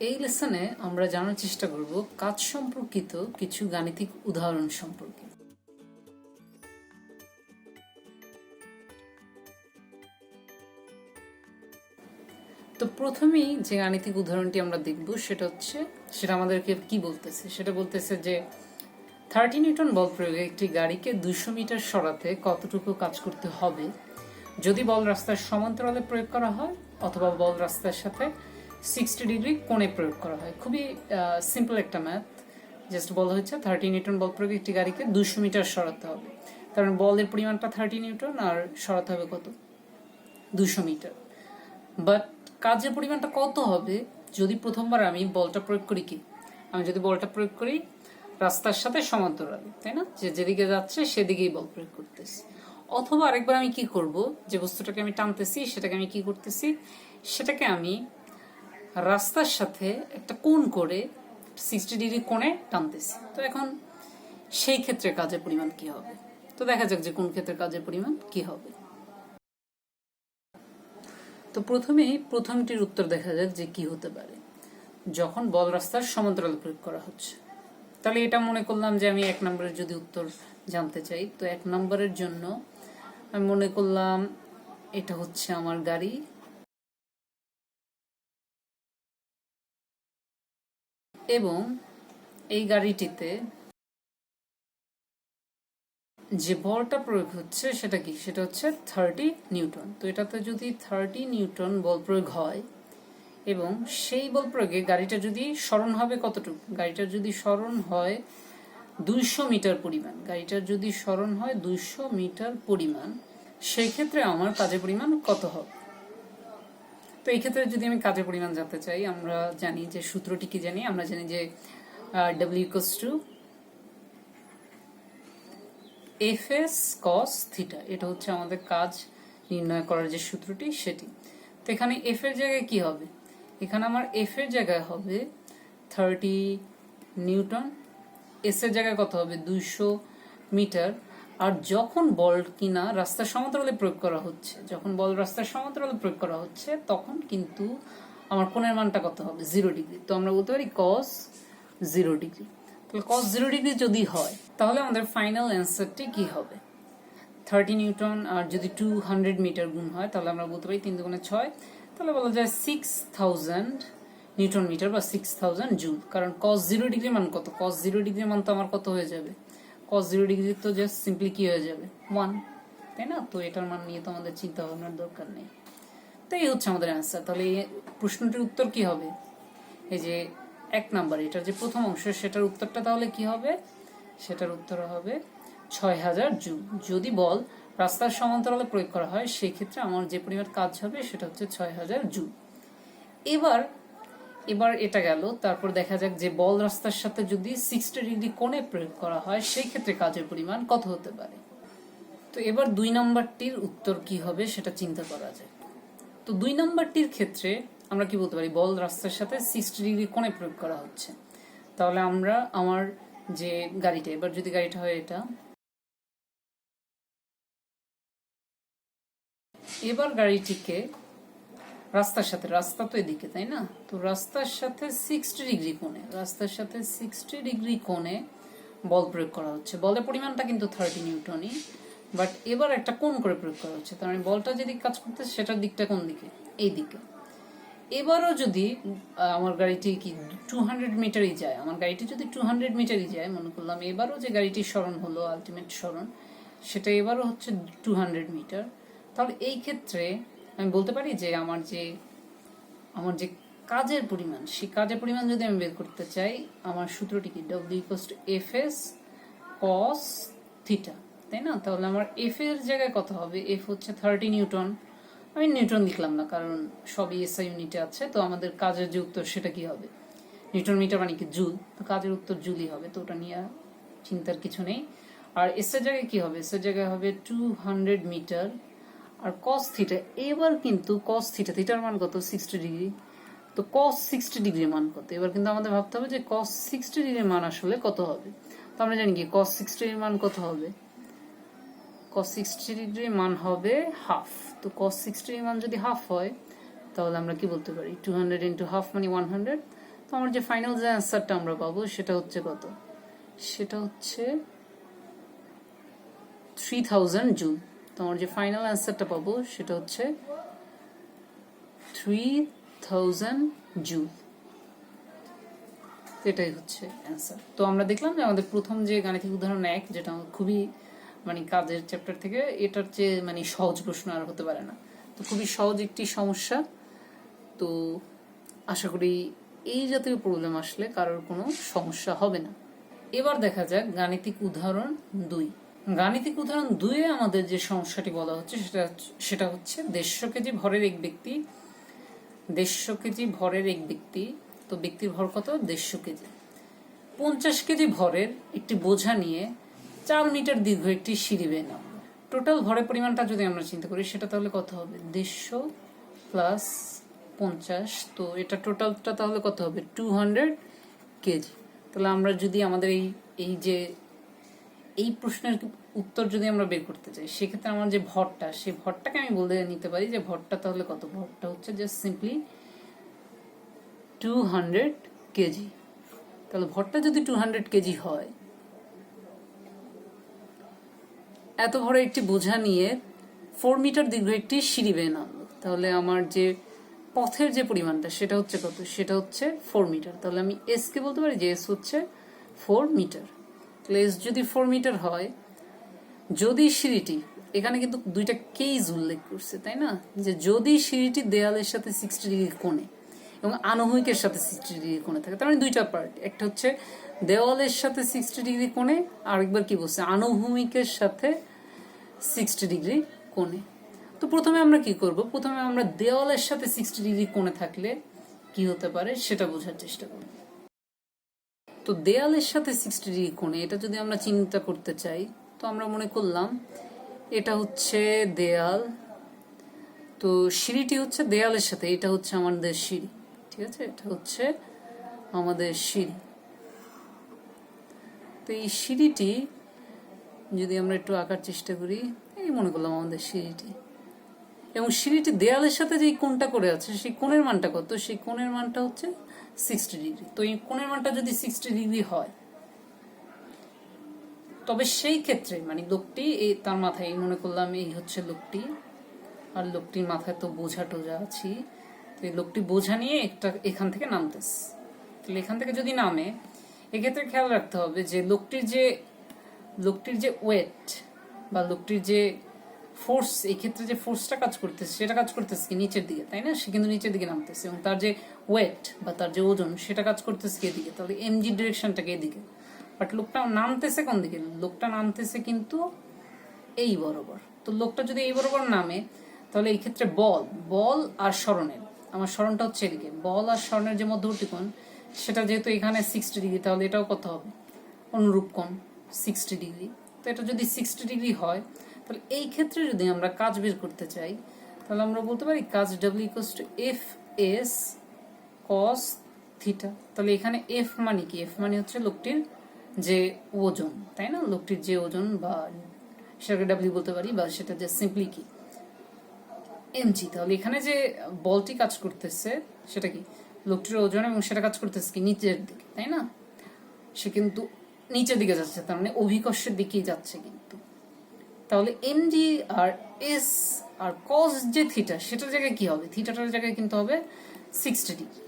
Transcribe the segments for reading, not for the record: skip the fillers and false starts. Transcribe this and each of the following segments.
এই লেসনে আমরা জানার চেষ্টা করব কাজ সম্পর্কিত কিছু গাণিতিক উদাহরণ সম্পর্কে। তো প্রথমেই যে গাণিতিক উদাহরণটি আমরা দেখব সেটা আমাদেরকে কি বলতেছে, সেটা বলতেছে যে 30 নিউটন বল প্রয়োগে একটি গাড়িকে 200 মিটার সরাতে কতটুকু কাজ করতে হবে যদি বল রাস্তার সমান্তরালে প্রয়োগ করা হয় অথবা বল রাস্তার সাথে 60 ডিগ্রি কোণে প্রয়োগ করা হয়। খুবই সিম্পল একটা ম্যাথ। জাস্ট বলা হচ্ছে 30 নিউটন বল প্রয়োগে একটি গাড়িকে 200 মিটার সরাতে হবে, কারণ বলের পরিমাণটা 30 নিউটন আর সরাতে হবে কত, 200 মিটার। বাট কাজের পরিমাণটা কত হবে যদি প্রথমবার আমি বলটা প্রয়োগ করি আমি যদি বলটা প্রয়োগ করি রাস্তার সাথে সমান্তরালে, তাই না, যেদিকে যাচ্ছে সেদিকেই বল প্রয়োগ করতেছি। অথবা আরেকবার আমি কি করব, যে বস্তুটাকে আমি টানতেছি সেটাকে আমি কি করতেছি, সেটাকে আমি রাস্তার সাথে একটা কোণ করে 60 ডিগ্রি কোণে টানতেছি। তো এখন সেই ক্ষেত্রে কাজের পরিমাণ কি হবে, তো দেখা যাক যে কোন ক্ষেত্রে কাজের পরিমাণ কি হবে। তো প্রথমটির উত্তর দেখা যাক যে কি হতে পারে যখন বল রাস্তার সমান্তরালে প্রয়োগ করা হচ্ছে। তাহলে এটা মনে করলাম যে আমি 1 নম্বরের যদি উত্তর জানতে চাই, তো 1 নম্বরের জন্য আমি মনে করলাম এটা হচ্ছে আমার গাড়ি এবং এই গাড়িটিতে যে বলটা প্রয়োগ হচ্ছে সেটা কি, সেটা হচ্ছে 30 নিউটন। তো এটাতে যদি 30 নিউটন বল প্রয়োগ হয় এবং সেই বল প্রয়োগে গাড়িটা যদি সরণ হবে কতটুকু, গাড়িটা যদি সরণ হয় 200 মিটার পরিমাণ, গাড়িটার যদি সরণ হয় 200 মিটার পরিমাণ, সেই ক্ষেত্রে আমার কাজের পরিমাণ কত হবে। তো এই ক্ষেত্রে যদি আমি কাজের পরিমাণ জানতে চাই, আমরা জানি যে সূত্রটি কি জানি, আমরা জানি যে W = Fs cos থিটা, এটা হচ্ছে আমাদের কাজ নির্ণয় করার যে সূত্রটি সেটি। তো এখানে F এর জায়গায় কি হবে, এখানে আমার F এর জায়গায় হবে 30 নিউটন, S এর জায়গায় কত হবে 200 মিটার। আর যখন বল কিনা রাস্তার সমান্তরালে প্রয়োগ করা হচ্ছে, যখন বল রাস্তার সমান্তরালে প্রয়োগ করা হচ্ছে তখন কিন্তু আমার কোণের মানটা কত হবে 0 ডিগ্রি। তো আমরা বলতে পারি cos 0 ডিগ্রি। তাহলে cos 0 ডিগ্রি যদি হয় তাহলে আমাদের ফাইনাল অ্যান্সারটি কি হবে, 30 নিউটন আর যদি 200 মিটার গুণ হয় তাহলে আমরা বলতে পারি 3 × 6, তাহলে বলা যায় 6000 নিউটন মিটার বা 6000 জুল। কারণ cos 0 ডিগ্রি মান কত, cos 0 ডিগ্রি মান তো আমার কত হয়ে যাবে, cos 0 ডিগ্রি তো জাস্ট সিম্পলি কি হয়ে যাবে 1, তাই না। তো এটার মান নিয়ে তো আমাদের চিন্তা ভাবনার দরকার নেই। তো এই হচ্ছে আমাদের অ্যান্সার। তাহলে এই প্রশ্নটির উত্তর কি হবে, এই যে 1 নাম্বার এটার যে প্রথম অংশ সেটার উত্তরটা তাহলে কি হবে, সেটার উত্তর হবে 6000 জুল। যদি বল রাস্তার সমান্তরালে প্রয়োগ করা হয় সেই ক্ষেত্রে আমার যে পরিমাণ কাজ হবে সেটা হচ্ছে 6000 জুল। এবার এটা গেল, তারপর দেখা যাক যে বল রাস্তার সাথে যদি 60 ডিগ্রি কোণে প্রয়োগ করা হয় সেই ক্ষেত্রে কাজের পরিমাণ কত হতে পারে। তো এবার 2 নাম্বারটির উত্তর কি হবে সেটা চিন্তা করা যায়। তো 2 নাম্বারটির ক্ষেত্রে আমরা কি বলতে পারি, বল রাস্তার সাথে 60 ডিগ্রি কোণে প্রয়োগ করা হচ্ছে। তাহলে আমার যে গাড়িটা, এবার যদি গাড়িটা হয় এটা, এবার গাড়িটিকে রাস্তার সাথে, রাস্তা তো এদিকে তাই না, তো রাস্তার সাথে 60 ডিগ্রি কোণে, রাস্তার সাথে 60 ডিগ্রি কোণে বল প্রয়োগ করা হচ্ছে। বলের পরিমাণটা কিন্তু 30 নিউটনই, বাট এবার একটা কোণ করে প্রয়োগ করা হচ্ছে। তার মানে বলটা যেদিকে কাজ করতেছে সেটার দিকটা কোন দিকে, এই দিকে। এবারও যদি আমার গাড়িটি কি 200 মিটারই যায়, আমার গাড়িটি যদি 200 মিটারই যায়, মনে করলাম এবারও যে গাড়িটির সরণ হলো, আলটিমেট সরণ সেটা এবারও হচ্ছে 200 মিটার, তাহলে এই ক্ষেত্রে আমি বলতে পারি যে আমার যে কাজের পরিমাণ, সেই কাজের পরিমাণ যদি আমি বের করতে চাই, আমার সূত্রটি কি, W = Fs cos থিটা, তাই না। তাহলে আমার F এর জায়গায় কত হবে, F হচ্ছে 30 নিউটন, আমি নিউটন লিখলাম না কারণ সবই এসআই ইউনিটে আছে। তো আমাদের কাজের যে উত্তর সেটা কি হবে, নিউটন মিটার মানে কি জুল, তো কাজের উত্তর জুলই হবে। তো ওটা নিয়ে চিন্তার কিছু নেই। আর এস এর জায়গায় কি হবে, এস এর জায়গায় হবে 200 মিটার আর cos থিটা। এবার কিন্তু cos থিটার মান কত, 60 ডিগ্রি। তো cos 60 ডিগ্রি মান কত, এবার কিন্তু আমাদের ভাবতে হবে যে cos 60 ডিগ্রি মান আসলে কত হবে। তো আমরা জানি কি cos 60 ডিগ্রি মান কত হবে, cos 60 ডিগ্রি মান হবে হাফ। তো cos 60 ডিগ্রি মান যদি হাফ হয় তাহলে আমরা কি বলতে পারি, 200 × হাফ মানে 100, আমার যে ফাইনাল যে অ্যান্সারটা আমরা পাবো সেটা হচ্ছে কত, সেটা হচ্ছে 3000 জুল। তো আমার যে ফাইনাল অ্যান্সারটা পাবো সেটা হচ্ছে 3000 জুল। এটাই হচ্ছে অ্যান্সার। তো আমরা দেখলাম যে আমাদের প্রথম যে গাণিতিক উদাহরণ 1, যেটা খুবই মানে কাজের চ্যাপ্টার থেকে, এটার চেয়ে মানে সহজ প্রশ্ন আর হতে পারে না। তো খুবই সহজ একটি সমস্যা। তো আশা করি এই জাতীয় প্রবলেম আসলে কারোর কোনো সমস্যা হবে না। এবার দেখা যাক গাণিতিক উদাহরণ 2। গাণিতিক উদাহরণ 2 আমাদের যে সমস্যাটি বলা হচ্ছে সেটা হচ্ছে 150 কেজি ভরের এক ব্যক্তি, 150 কেজি ভরের এক ব্যক্তি, তো ব্যক্তির ভর কত, 150 কেজি, 50 কেজি ভরের একটি বোঝা নিয়ে 4 মিটার দীর্ঘ একটি সিঁড়ি বেয়ে নামবে। টোটাল ভরের পরিমাণটা যদি আমরা চিন্তা করি সেটা তাহলে কত হবে, 150 প্লাস 50, তো এটা টোটালটা তাহলে কত হবে, 200 কেজি। তাহলে আমরা যদি আমাদের এই যে এই প্রশ্নের উত্তর যদি আমরা বের করতে চাই, সেক্ষেত্রে আমার যে ভরটা, সেই ভরটাকে আমি বলে নিতে পারি যে ভরটা তাহলে কত, ভরটা হচ্ছে জাস্ট সিম্পলি 200 কেজি। তাহলে ভরটা যদি 200 কেজি হয়, এত ভরে একটি বোঝা নিয়ে 4 মিটার দীর্ঘ একটি সিঁড়ি বেয়ে নামলো, তাহলে আমার যে পথের যে পরিমাণটা সেটা হচ্ছে কত, সেটা হচ্ছে 4 মিটার। তাহলে আমি এস কে বলতে পারি যে এস হচ্ছে 4 মিটার। তাহলে এস যদি 4 মিটার হয়, যদি সিঁড়িটি, এখানে কিন্তু দুইটা কেস উল্লেখ করছে তাই না, যে যদি সিঁড়িটি দেয়ালের সাথে 60 ডিগ্রি কোণে এবং আনুভূমিকের সাথে 60 ডিগ্রি কোণে থাকে, তার মানে দুইটা পার্ট, একটা হচ্ছে দেওয়ালের সাথে 60 ডিগ্রি কোণে, আরেকবার কি বলছে, আনুভূমিকের সাথে 60 ডিগ্রি কোণে। তো প্রথমে আমরা কি করব, প্রথমে আমরা দেওয়ালের সাথে 60 ডিগ্রি কোণে থাকলে কি হতে পারে সেটা বোঝার চেষ্টা করব। তো দেয়ালের সাথে 60 ডিগ্রি কোণে, এটা যদি আমরা চিন্তা করতে চাই, তো আমরা মনে করলাম এটা হচ্ছে দেয়াল, তো সিঁড়িটি হচ্ছে দেয়ালের সাথে, এটা হচ্ছে আমাদের সিঁড়ি, ঠিক আছে, এটা হচ্ছে আমাদের সিঁড়ি। তো এই সিঁড়িটি যদি আমরা একটু আঁকার চেষ্টা করি, এই মনে করলাম আমাদের সিঁড়িটি, এবং সিঁড়িটি দেয়ালের সাথে যে কোণটা করে আছে সেই কোণের মানটা কত, সেই কোণের মানটা হচ্ছে 60 ডিগ্রি। তো এই কোণের মানটা যদি 60 ডিগ্রি হয়, তবে সেই ক্ষেত্রে মানে লোকটি তার মাথায় মনে করলাম এই হচ্ছে লোকটি, আর লোকটির মাথায় তো বোঝা টোঝা আছি, তো এই লোকটি বোঝা নিয়ে একটা এখান থেকে নামতেছে। তাহলে এখান থেকে যদি নামে, এক্ষেত্রে খেয়াল রাখতে হবে যে লোকটির যে ওয়েট বা লোকটির যে ফোর্স, এই ক্ষেত্রে যে ফোর্সটা কাজ করতেছে সেটা কাজ করতেছে কি নিচের দিকে, তাই না, সে কিন্তু নিচের দিকে নামতেছে, এবং তার যে ওয়েট বা তার যে ওজন সেটা কাজ করতেছে কি এদিকে, তাহলে এমজি ডিরেকশনটাকে এদিকে, বাট লোকটা নামতেছে কোন দিকে, লোকটা নামতেছে কিন্তু এই বরাবর। তো লোকটা যদি এই বরাবর নামে, তাহলে এই ক্ষেত্রে বল আর স্মরণের, আমার স্মরণটা হচ্ছে এদিকে, বল আর স্মরণের যে মধ্যবর্তী কোণ সেটা যেহেতু এখানে 60 ডিগ্রি, তাহলে এটাও কত হবে, অনুরূপ কোণ 60 ডিগ্রি। তো এটা যদি 60 ডিগ্রি হয়, তাহলে এই ক্ষেত্রে যদি আমরা কাজ বের করতে চাই, তাহলে আমরা বলতে পারি কাজ W = FS cos থিটা। তাহলে এখানে F মানে কি, F মানে হচ্ছে লোকটির যে ওজন, তাই না, লোকটির যে ওজন, বা সেটাকে W বলতে পারি, বা সেটা যে সিম্পলি কি mg। তাহলে এখানে যে বলটি কাজ করতেছে সেটা কি লোকটির ওজন, এবং সেটা কাজ করতেছে কি নিচের দিকে, তাই না, সে কিন্তু নিচের দিকে যাচ্ছে, তার মানে অভিকর্ষের দিকেই যাচ্ছে কিন্তু। তাহলে mg আর s আর cos যে থিটা, সেটার জায়গায় কি হবে, থিটাটার জায়গায় কিন্তু হবে 60 ডিগ্রি।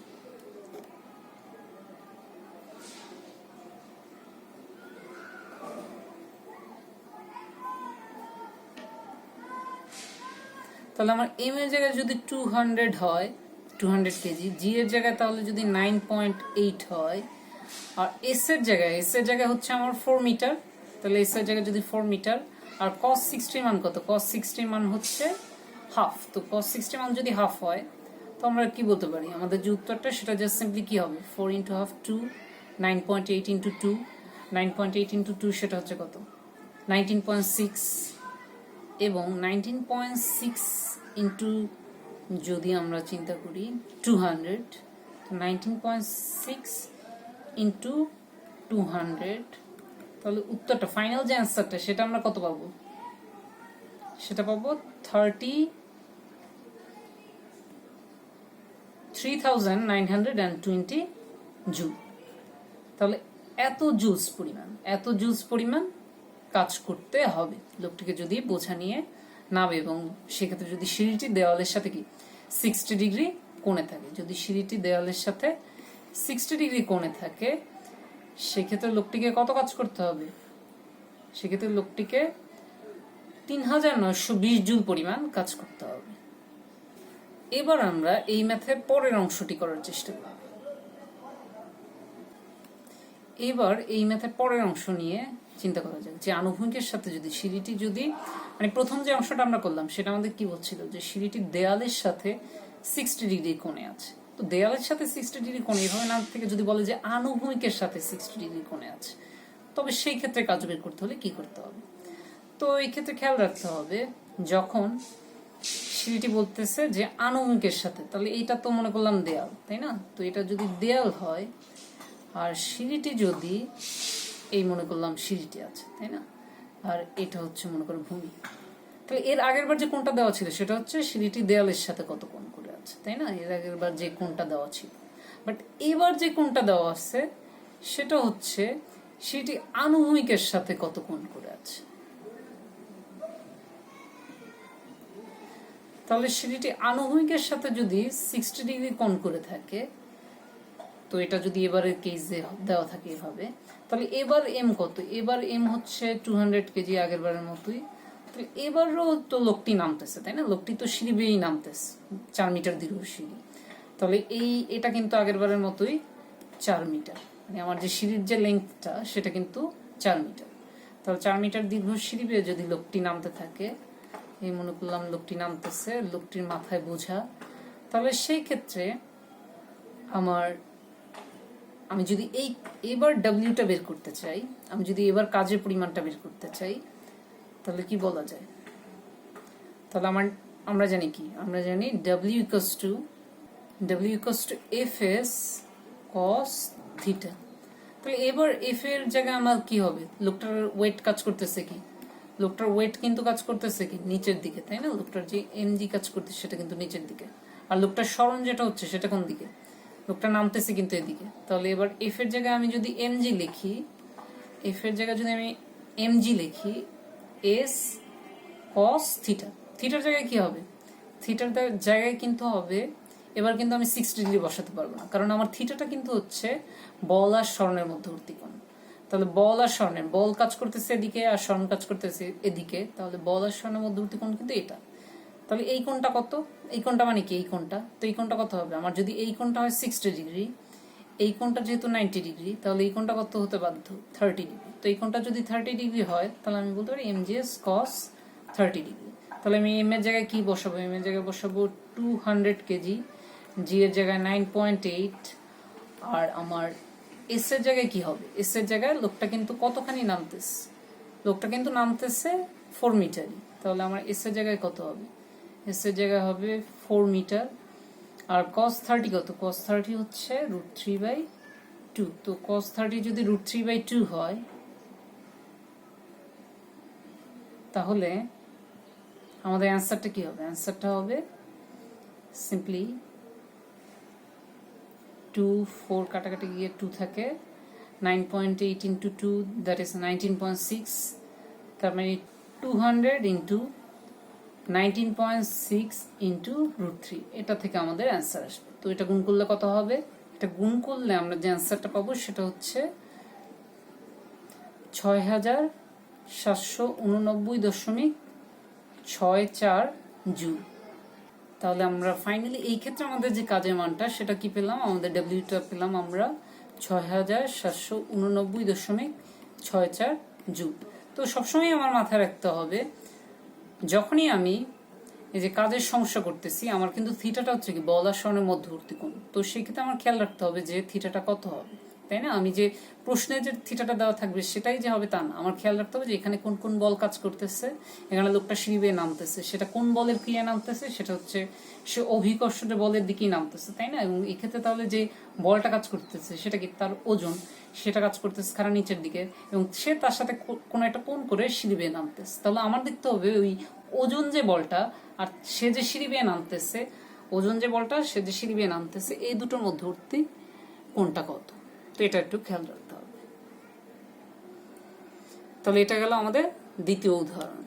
তাহলে আমার m এর জায়গায় যদি 200 হয়, 200 কেজি, g এর জায়গায় তাহলে যদি 9.8 হয়, আর s এর জায়গায় হচ্ছে আমার 4 মিটার, তাহলে s এর জায়গায় যদি 4 মিটার, আর cos 60 মান কত, cos 60 মান হচ্ছে হাফ। তো cos 60 মান যদি হাফ হয়, তো আমরা কি বলতে পারি, আমাদের যে উত্তরটা সেটা জাস্ট সিম্পলি কি হবে, 4 × হাফ 2, 9.8 × 2, 9.8 × 2 সেটা হচ্ছে কত, 19.6, এবং 19.6 ইন্টু যদি আমরা চিন্তা করি 200, 19.6 ইন্টু 200, তাহলে উত্তরটা ফাইনাল যে অ্যান্সারটা সেটা আমরা কত পাবো, সেটা পাবো 33,920 জুল। তাহলে এত জুলস পরিমাণ কাজ করতে হবে লোকটিকে যদি বোঝা নিয়ে নামে, এবং সেক্ষেত্রে যদি সিঁড়িটি দেওয়ালের সাথে কি 60 ডিগ্রি কোণে থাকে, যদি সিঁড়িটি দেওয়ালের সাথে 60 ডিগ্রি কোণে থাকে, সেক্ষেত্রে লোকটিকে কত কাজ করতে হবে? সেক্ষেত্রে লোকটিকে 3920 জুল পরিমাণ কাজ করতে হবে। এবার আমরা এই ম্যাথের পরের অংশটি করার চেষ্টা করব। এবার এই ম্যাথের পরের অংশ নিয়ে চিন্তা করা যাক যে আনুভূমিকের সাথে যদি সিঁড়িটি যদি মানে প্রথম যে অংশটা আমরা করলাম সেটা আমাদের কি বলছিল যে সিঁড়িটি দেয়ালের সাথে 60 ডিগ্রি কোণে আছে। তো দেয়ালের সাথে 60 ডিগ্রি কোণে এভাবে না থেকে যদি বলে যে আনুভূমিকের সাথে 60 ডিগ্রি কোণে আছে, তবে সেই ক্ষেত্রে কাজ বের করতে হলে কি করতে হবে? তো এই ক্ষেত্রে খেয়াল রাখতে হবে যখন সিঁড়িটি বলতেছে যে আনুভূমিকের সাথে, তাহলে এইটা তো মনে করলাম দেয়াল, তাই না? তো এটা যদি দেয়াল হয় আর সিঁড়িটি যদি এই মনে করলাম সিঁড়িটি আছে, তাই না? আর এটা হচ্ছে মনে করো ভূমি। তাহলে এর আগের বার যে কোণটা দেওয়া ছিল সেটা হচ্ছে সিঁড়িটি দেয়ালের সাথে কত কোণ করে আছে, তাই না? এর আগের বার যে কোণটা দেওয়া ছিল, বাট এবার যে কোণটা দেওয়া আছে সেটা হচ্ছে সিঁড়িটি আনুভূমিকের সাথে কত কোণ করে আছে। তাহলে সিঁড়িটি আনুভূমিকের সাথে যদি 60 ডিগ্রি কোণ করে থাকে, তো এটা যদি এবারের কেসে দেওয়া থাকে এভাবে, তাহলে এবার এম কত? এবার এম হচ্ছে 200 কেজি, আগের বারের মতোই। তাহলে এবারও তো লোকটি নামতেছে, তাই না? লোকটি তো সিঁড়ি বেয়েই নামতেছে, 4 মিটার দীর্ঘ সিঁড়ি। তাহলে এটা কিন্তু আগের বারের মতোই 4 মিটার, মানে আমার যে সিঁড়ির যে লেন্থটা সেটা কিন্তু 4 মিটার। তাহলে 4 মিটার দীর্ঘ সিঁড়ি বেয়ে যদি লোকটি নামতে থাকে, এই মনে করলাম লোকটি নামতেছে, লোকটির মাথায় বোঝা, তাহলে সেই ক্ষেত্রে আমি যদি এবার ডাব্লিউটা বের করতে চাই, আমি যদি এবার কাজের পরিমাণটা বের করতে চাই, তাহলে কি বলা যায়? তাহলে আমরা জানি কি? আমরা জানি W equals to F S cos theta. তাহলে এবার এফ এর জায়গায় আমার কি হবে? লোকটার ওয়েট কাজ করতেছে কি? লোকটার ওয়েট কিন্তু কাজ করতেছে কি নিচের দিকে, তাই না? লোকটার যে এমজি কাজ করতেছে সেটা কিন্তু নিচের দিকে, আর লোকটার স্মরণ যেটা হচ্ছে সেটা কোন দিকে? লোকটা নামতেছে কিন্তু এদিকে। তাহলে এবার এফ এর জায়গায় আমি যদি এমজি লিখি, এস কস থিটা, থিটার জায়গায় কি হবে? থিটার জায়গায় কিন্তু হবে, এবার কিন্তু আমি 60 ডিগ্রি বসাতে পারবো না, কারণ আমার থিটাটা কিন্তু হচ্ছে বল আর স্মরণের মধ্যবর্তী কোণ। তাহলে বল আর স্মরণের, বল কাজ করতেছে এদিকে আর স্মরণ কাজ করতেছে এদিকে, তাহলে বল আর স্মরণের মধ্যবর্তী কোণ কিন্তু এটা। তাহলে এই কোণটা কত? এই কোণটা মানে কি? এই কোণটা, তো এই কোণটা কত হবে? আমার যদি এই কোণটা হয় 60 ডিগ্রি, এই কোণটা যেহেতু 90 ডিগ্রি, তাহলে এই কোণটা কত হতে বাধ্য? 30 ডিগ্রি। তো এই কোণটা যদি 30 ডিগ্রি হয়, তাহলে আমি বলতে পারি এমজিএস কস 30 ডিগ্রি। তাহলে আমি এম এর জায়গায় কি বসাবো? এম এর জায়গায় বসাবো 200 কেজি, জি এর জায়গায় 9.8, আর আমার এস এর জায়গায় কি হবে? এস এর জায়গায় লোকটা কিন্তু কতখানি নামতেছে? লোকটা কিন্তু নামতেছে 4 মিটারই। তাহলে আমার এস এর জায়গায় কত হবে? এস এর জায়গায় হবে 4 মিটার। আর cos 30 কত? cos 30 হচ্ছে √3/2। তো cos 30 যদি √3/2 হয়, তাহলে আমাদের অ্যান্সারটা কি হবে? অ্যান্সারটা হবে সিম্পলি 2, 4 কাটাকাটি গিয়ে 2 থাকে, 9.8 into 2, that is 19.6, তার মানে 200 into 19.6 into √3, এটা থেকে আমাদের অ্যান্সার আসবে। তো এটা গুণ করলে কত হবে? এটা গুণ করলে আমরা যে অ্যান্সারটা পাবো সেটা হচ্ছে 6789.64 জুল। তাহলে আমরা ফাইনালি এই ক্ষেত্রে আমাদের যে কাজের মানটা সেটা কি পেলাম? আমাদের ডাব্লিউটা পেলাম আমরা 6789.64 জুল। তো সবসময় আমার মাথায় রাখতে হবে যখনই আমি এই যে কাজের সমস্যা করতেছি, আমার কিন্তু থিটাটা হচ্ছে কি বল আর স্মরণের মধ্যবর্তী কোণ। তো সেক্ষেত্রে আমার খেয়াল রাখতে হবে যে থিটাটা কত হবে, তাই না? আমি যে প্রশ্নে যে থিটাটা দেওয়া থাকবে সেটাই যে হবে তা না, আমার খেয়াল রাখতে হবে যে এখানে কোন কোন বল কাজ করতেছে। এখানে লোকটা সিঁড়ি বেয়ে নামতেছে, সেটা কোন বলের ক্রিয়া নামতেছে? সেটা হচ্ছে সে অভিকর্ষের বলের দিকেই নামতেছে, তাই না? এবং এক্ষেত্রে তাহলে যে বলটা কাজ করতেছে সেটা কি? তার ওজন, সেটা কাজ করতেছে খারাপ নিচের দিকে, এবং সে তার সাথে কোনো একটা কোণ করে সিঁড়ি বেয়ে নামতেছে। তাহলে আমার দেখতে হবে ওই ওজন যে বলটা আর সে যে সিঁড়ি বেয়ে নামতেছে, ওজন যে বলটা সে যে সিঁড়ি বেয়ে নামতেছে, এই দুটোর মধ্যবর্তী কোনটা কত। তো এটা একটু খেয়াল রাখতে হবে। তাহলে এটা গেল আমাদের দ্বিতীয় উদাহরণ।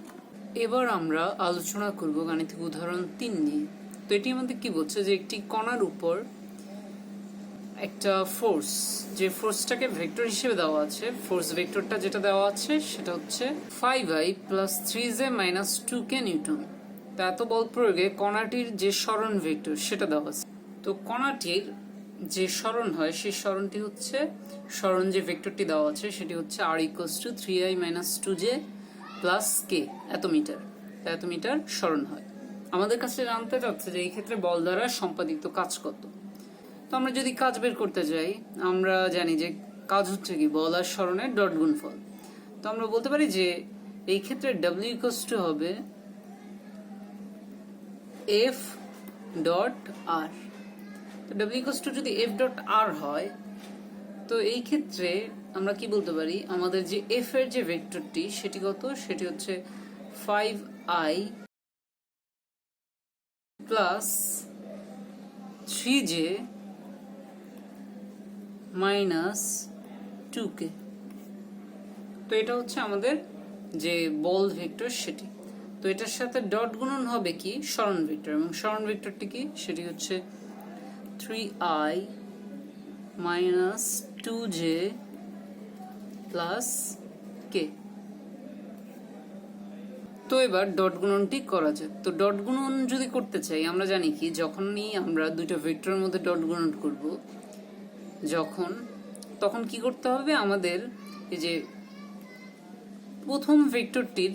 এবার আমরা আলোচনা করব গাণিতিক উদাহরণ 3 নিয়ে। তো এটি আমাদের কি বলছে যে একটি কণার উপর একটা ফোর্স, যে ফোর্সটাকে ভেক্টর হিসেবে দেওয়া আছে, ফোর্স ভেক্টরটা যেটা দেওয়া আছে সেটা হচ্ছে 5i + 3j - 2k নিউটন। তা এত বল প্রয়োগে কণাটির যে সরণ ভেক্টর সেটা দেওয়া আছে। তো কণাটির যে সরণ হয় সেই সরণটি হচ্ছে, সরণ যে ভেক্টরটি দেওয়া আছে সেটি হচ্ছে r = 3i - 2j + k এত মিটার। এত মিটার সরণ হয়। আমাদের কাছে জানতে চাচ্ছে যে এই ক্ষেত্রে বল দ্বারা সম্পাদিত কাজ কত। তো আমরা যদি কাজ বের করতে যাই, আমরা জানি যে কাজ হচ্ছে কি বল আর সরণের ডট গুণফল। তো আমরা বলতে পারি যে এই ক্ষেত্রে w = হবে f ডট r। তো w = যদি f ডট r হয়, তো এই ক্ষেত্রে আমরা কি বলতে পারি, আমাদের যে f এর যে ভেক্টরটি সেটি কত, সেটি হচ্ছে 5i + 3j - 2k। তো এটা হচ্ছে আমাদের যে বল ভেক্টর সেটি। তো এটার সাথে ডট গুণন হবে কি সরণ ভেক্টর, এবং সরণ ভেক্টরটি কি, সেটি হচ্ছে 3i - 2j + k। তো এবার ডট গুণনটি করা যায়। তো ডট গুণন যদি করতে চাই, আমরা জানি কি যখনই আমরা দুইটা ভেক্টরের মধ্যে ডট গুণন করব, তখন কি করতে হবে, আমাদের এই যে প্রথম ভেক্টরটির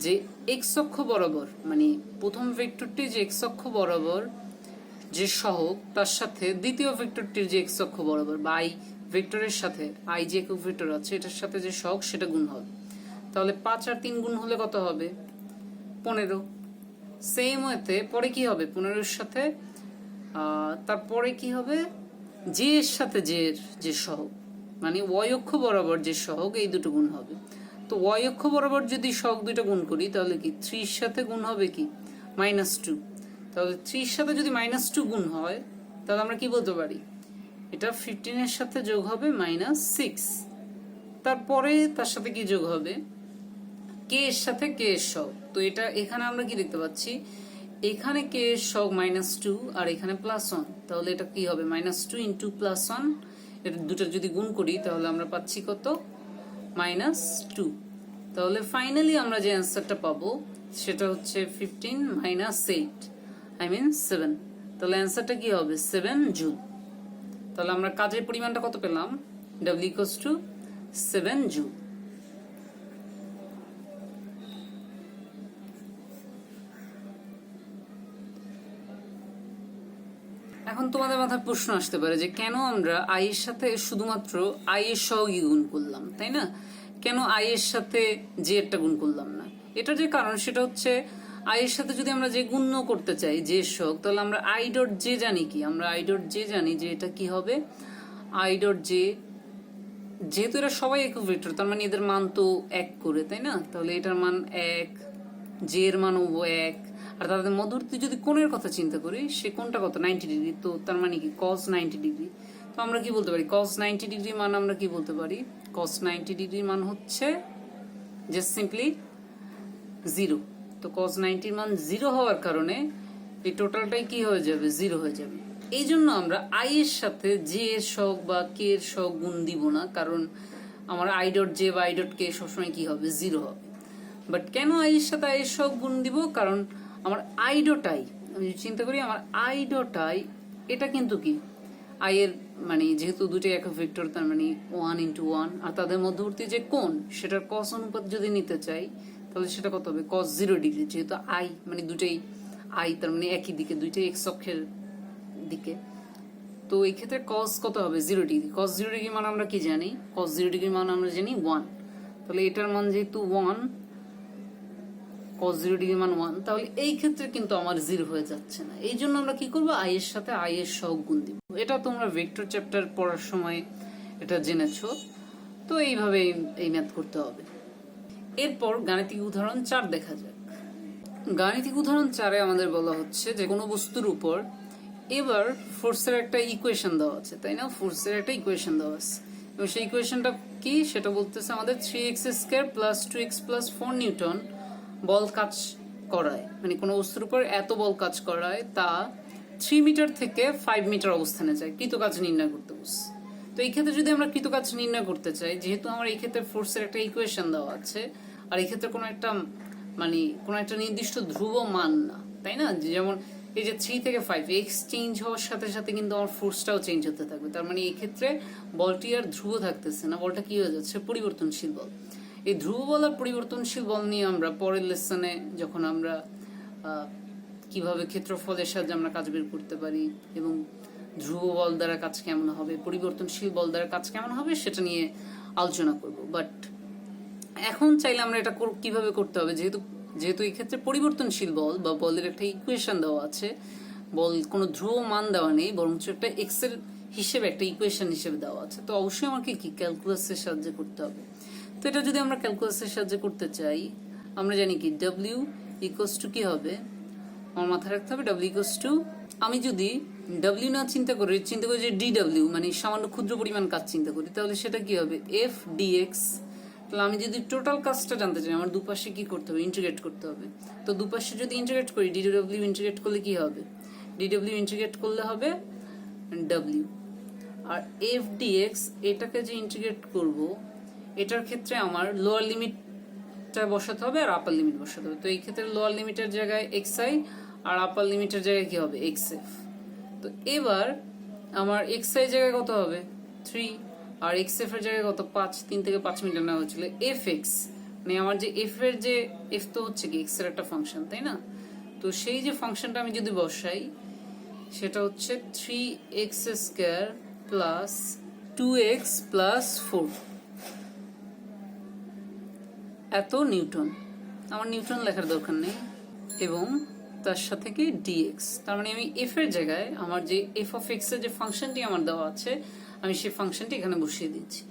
যে এক্স অক্ষ বরাবর, মানে প্রথম ভেক্টরটি যে এক্স অক্ষ বরাবর যে সহগ, তার সাথে দ্বিতীয় ভেক্টরটির যে এক্স অক্ষ বরাবর বা আই ভেক্টরের সাথে, আই যে একক ভেক্টর আছে এটার সাথে যে সহগ সেটা গুণ হবে। তাহলে 5 আর 3 গুণ হলে কত হবে, 15। সেম ওয়েতে পরে কি হবে, 15-এর সাথে তারপরে কি হবে, জে এর সাথে জে এর যে সহগ, মানে ওয়াই অক্ষ বরাবর যে সহগ, এই দুটো গুণ হবে। তো ওয়াই অক্ষ বরাবর যদি সহগ দুটো গুণ করি, তাহলে কি 3 এর সাথে গুণ হবে কি -2। তাহলে 3 এর সাথে যদি -2 গুণ হয়, তাহলে আমরা কি বলতে পারি, এটা 15 এর সাথে যোগ হবে -6। তারপরে তার সাথে কি যোগ হবে, কে এর সাথে কে এর সহগ। তো এটা এখানে আমরা কি দেখতে পাচ্ছি, এখানে কে এর সহগ -2 আর এখানে +1। তাহলে এটা কি হবে, -2 × +1, এটা দুটো যদি গুণ করি তাহলে আমরা পাচ্ছি কত, -2। তাহলে ফাইনালি আমরা যে অ্যান্সারটা পাবো সেটা হচ্ছে 15 - 8, I mean 7। তাহলে অ্যান্সারটা কি হবে, 7 জুল। তাহলে আমরা কাজের পরিমাণটা কত পেলাম, w = 7 জুল। এখন তোমাদের মাথায় প্রশ্ন আসতে পারে যে কেন আমরা আই এর সাথে শুধুমাত্র আই এর সহগই গুণ করলাম, তাই না, কেন আই এর সাথে জে এরটা গুণ করলাম না। এটা যে কারণ সেটা হচ্ছে, আই এর সাথে যদি আমরা যে গুণ করতে চাই জে এর সহগ, তাহলে আমরা আই ডট জে জানি কি, আমরা আই ডট জে জানি যে এটা কি হবে, আই ডট জে, যেহেতু এরা সবাই একক ভেক্টর তার মানে এদের মান তো 1 করে, তাই না। তাহলে এটার মান 1, জে এর মানও 1, আর তাদের মধ্যবর্তী যদি কোণের কথা চিন্তা করি, সে কোণটা কত, 90 ডিগ্রি। তো তার মানে কি cos 90 ডিগ্রি। তো আমরা কি বলতে পারি, cos 90 ডিগ্রি মান আমরা কি বলতে পারি, cos 90 ডিগ্রি মান হচ্ছে জাস্ট সিম্পলি 0। তো cos 90 মান 0 হওয়ার কারণে এই টোটালটাই কি হয়ে যাবে, 0 হয়ে যাবে। এই জন্য আমরা আই এর সাথে জে এর সহগ বা কে এর সহগ গুণ দিব না, কারণ আমার আই ডট জে বা আই ডট কে সবসময় কি হবে, 0 হবে। বাট কেন আই এর সাথে আই এর সহগ গুণ দিব, কারণ আমার আই ডট আই, আমি চিন্তা করি আমার আই ডট আই, এটা কিন্তু কি আই এর মানে যেহেতু দুটোই একক ভেক্টর, তার মানে 1 × 1, আর তাদের মধ্যবর্তী যে কোণ সেটার cos অনুপাত যদি নিতে চাই, তাহলে সেটা কত হবে, cos 0 ডিগ্রি। যেহেতু আই মানে দুটোই আই, তার মানে একই দিকে, দুইটাই এক্স অক্ষের দিকে। তো এই ক্ষেত্রে cos কত হবে, 0 ডিগ্রি। cos 0 ডিগ্রি মান আমরা কি জানি, cos 0 ডিগ্রি মান আমরা জানি 1। তাহলে এটার মান যেহেতু 1, cos 0 ডিগ্রি মান 1, তাহলে এই ক্ষেত্রে কিন্তু আমার 0 হয়ে যাচ্ছে না। এই জন্য আমরা কি করব, আই এর সাথে আই এর সহগ গুণ দিব। এটা তোমরা ভেক্টর চ্যাপ্টার পড়ার সময় এটা জেনেছো। তো এইভাবে এই ম্যাথ করতে হবে। এরপর গাণিতিক উদাহরণ 4 দেখা যাক। গাণিতিক উদাহরণ 4-এ আমাদের বলা হচ্ছে যে কোনো বস্তুর উপর এবার ফোর্সের একটা ইকুয়েশন দেওয়া আছে, তাই না? ফোর্সের একটা ইকুয়েশন দেওয়া আছে এবং সেই ইকুয়েশনটা কি সেটা বলতেছে আমাদের 3x² plus 2x plus 4 Newton বল কাজ করায়, মানে কোনো বস্তুর উপর এত বল কাজ করায় তা 3 মিটার থেকে 5 মিটার অবস্থানে যায় কৃতকাজ নির্ণয় করতে বলছে। তো এই ক্ষেত্রে যদি আমরা কৃতকাজ নির্ণয় করতে চাই, যেহেতু আমার এই ক্ষেত্রে ফোর্সের একটা ইকুয়েশন দেওয়া আছে আর এই ক্ষেত্রে কোনো একটা মানে কোনো একটা নির্দিষ্ট ধ্রুব মান না, তাই না? যেমন এই যে 3 থেকে 5 এক্স চেঞ্জ হওয়ার সাথে সাথে কিন্তু আমার ফোর্সটাও চেঞ্জ হতে থাকবে, তার মানে এই ক্ষেত্রে বলটি আর ধ্রুব থাকতেছে না, বলটা কি হয়ে যাচ্ছে? পরিবর্তনশীল বল। এই ধ্রুব বল আর পরিবর্তনশীল বল নিয়ে আমরা পরের লেসনে যখন আমরা কিভাবে ক্ষেত্রফলের সাহায্যে আমরা কাজ বের করতে পারি এবং ধ্রুব বল দ্বারা কাজ কেমন হবে, পরিবর্তনশীল বল দ্বারা কাজ কেমন হবে সেটা নিয়ে আলোচনা করব। বাট এখন চাইলে আমরা এটা কিভাবে করতে হবে, যেহেতু এই ক্ষেত্রে পরিবর্তনশীল বল বা বলের একটা ইকুয়েশন দেওয়া আছে, বল কোনো ধ্রুব মান দেওয়া নেই, বরঞ্চ একটা এক্স এর হিসেবে একটা ইকুয়েশন হিসেবে দেওয়া আছে। তো অবশ্যই আমাকে কি ক্যালকুলাসের সাহায্যে করতে হবে। তো এটা যদি আমরা ক্যালকুলাসের সাহায্যে করতে চাই, আমরা জানি কি ডব্লিউ ইকুয়ালস টু কি হবে, আমার মাথায় রাখতে হবে ডব্লিউ ইকুয়ালস টু, আমি যদি ডব্লিউ না চিন্তা করি যে ডিডব্লিউ মানে সামান্য ক্ষুদ্র পরিমাণ কাজ চিন্তা করি, তাহলে সেটা কি হবে এফ ডিএক্স। তাহলে আমি যদি টোটাল কাজটা জানতে চাই, আমার দুপাশে কি করতে হবে? ইন্টিগ্রেট করতে হবে। তো দুপাশে যদি ইন্টিগ্রেট করি, ডিডব্লিউ ইন্টিগ্রেট করলে কি হবে? ডিডব্লিউ ইন্টিগ্রেট করলে হবে ডব্লিউ। আর এফ ডিএক্স এটাকে যে ইন্টিগ্রেট করব, এটার ক্ষেত্রে আমার লোয়ার লিমিটটা বসাতে হবে আর আপার লিমিট বসাতে হবে। তো এই ক্ষেত্রে লোয়ার লিমিটের জায়গায় এক্স আই আর আপার লিমিটের জায়গায় কি হবে? X F. তো এবার আমার এক্স আই জায়গায় কত হবে? 3 আর এক্স এফ এর জায়গায় কত? 5। 3 থেকে 5 মিটার নেওয়া হয়েছিল। এফ এক্স মানে আমার যে এফ এর যে এফ তো হচ্ছে কি এক্স এর একটা ফাংশন, তাই না? তো সেই যে ফাংশনটা আমি যদি বসাই সেটা হচ্ছে 3x² প্লাস 2x প্লাস 4 এত নিউটন। আমার নিউটন লেখার দরকার নেই এবং তার সাথে কি ডিএক্স। তার মানে আমি এফ এর জায়গায় আমার যে এফ অফ এক্স এর যে ফাংশনটি আমার দেওয়া আছে আমি সেই ফাংশনটি এখানে বসিয়ে দিচ্ছি।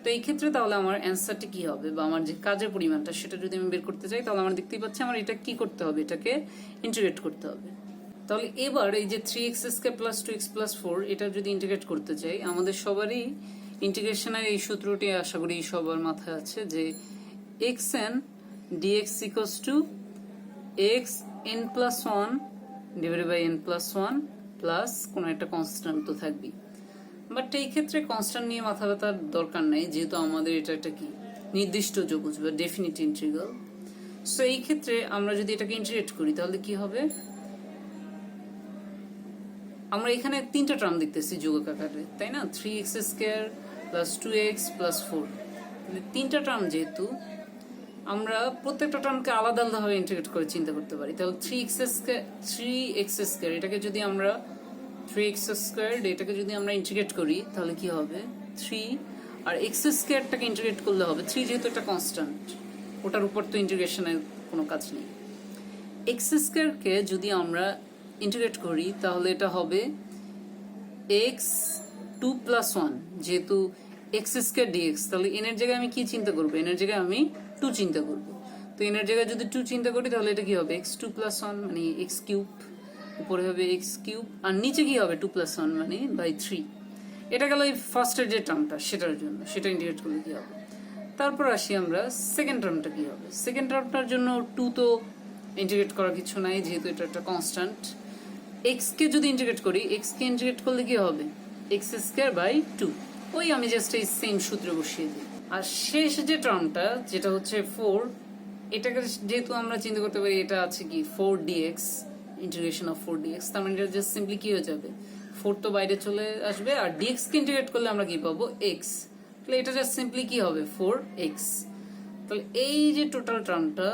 তো এই ক্ষেত্রে তাহলে আমার অ্যান্সারটি কি হবে বা আমার যে কাজের পরিমাণটা সেটা যদি আমি বের করতে চাই, তাহলে আমার দেখতেই পাচ্ছি আমার এটা কি করতে হবে, এটাকে ইন্টিগ্রেট করতে হবে। তাহলে এবার এই যে 3x² প্লাস 2x প্লাস 4 এটা যদি ইন্টিগ্রেট করতে চাই, আমাদের সবারই ইন্টিগ্রেশনের এই সূত্রটি আশা করি সবার মাথায় আছে যে xn dx equals to xn plus 1 divided by n plus 1 plus কোনো একটা কনস্ট্যান্ট তো থাকবেই। বাট এই ক্ষেত্রে কনস্ট্যান্ট নিয়ে মাথা ব্যথার দরকার নেই, যেহেতু আমাদের এটা একটা কি নির্দিষ্ট যৌগজ বা ডেফিনিট ইন্টিগ্রাল। সো এই ক্ষেত্রে আমরা যদি এটাকে ইন্টিগ্রেট করি তাহলে কি হবে? আমরা এখানে 3টা টার্ম দেখতেছি যৌগক আকারে, তাই না? 3x² plus 2x plus 4। 3টা টার্ম যেহেতু আমরা প্রত্যেকটা টার্মকে আলাদা আলাদাভাবে ইন্টিগ্রেট করে চিন্তা করতে পারি। তাহলে 3x² এটাকে যদি আমরা 3x² এটাকে যদি আমরা ইন্টিগ্রেট করি তাহলে কি হবে? 3 আর x²টাকে ইন্টিগ্রেট করলে হবে 3, যেহেতু এটা কনস্ট্যান্ট ওটার উপর তো ইন্টিগ্রেশনের কোনো কাজ নেই। x² কে যদি আমরা ইন্টিগ্রেট করি তাহলে এটা হবে x2 প্লাস 1, যেহেতু x² dx। তাহলে n এর জায়গায় আমি কি চিন্তা করবো? n এর জায়গায় আমি 2 চিন্তা করব। তো n এর জায়গায় যদি 2 চিন্তা করি তাহলে এটা কি হবে? x2 প্লাস 1 মানে x3, উপরে হবে x3 আর নিচে কি হবে? 2 প্লাস 1 মানে বাই 3। এটা গেল এই ফার্স্টের যে টার্মটা সেটার জন্য, সেটা ইন্টিগ্রেট করলে কি হবে। তারপর আসি আমরা সেকেন্ড টার্মটা কি হবে। সেকেন্ড টার্মটার জন্য 2 তো ইন্টিগ্রেট করার কিছু নাই, যেহেতু এটা একটা কনস্ট্যান্ট। x কে যদি ইন্টিগ্রেট করি, x কে ইন্টিগ্রেট করলে কি হবে? x²/2। ওই আমি জাস্ট এই সেম সূত্রে বসিয়ে দিই। আর শেষ যে টার্মটা যেটা হচ্ছে 4, এটাকে যেহেতু আমরা চিন্তা করতে পারি এটা আছে কি 4dx, ইন্টিগ্রেশন অফ 4dx। তার মানে এটা জাস্ট সিম্পলি কি হয়ে যাবে? 4 তো বাইরে চলে আসবে আর dx কে ইন্টিগ্রেট করলে আমরা কি পাবো? x। তাহলে এটা জাস্ট সিম্পলি কি হবে? 4x। তাহলে এই যে টোটাল টার্মটা,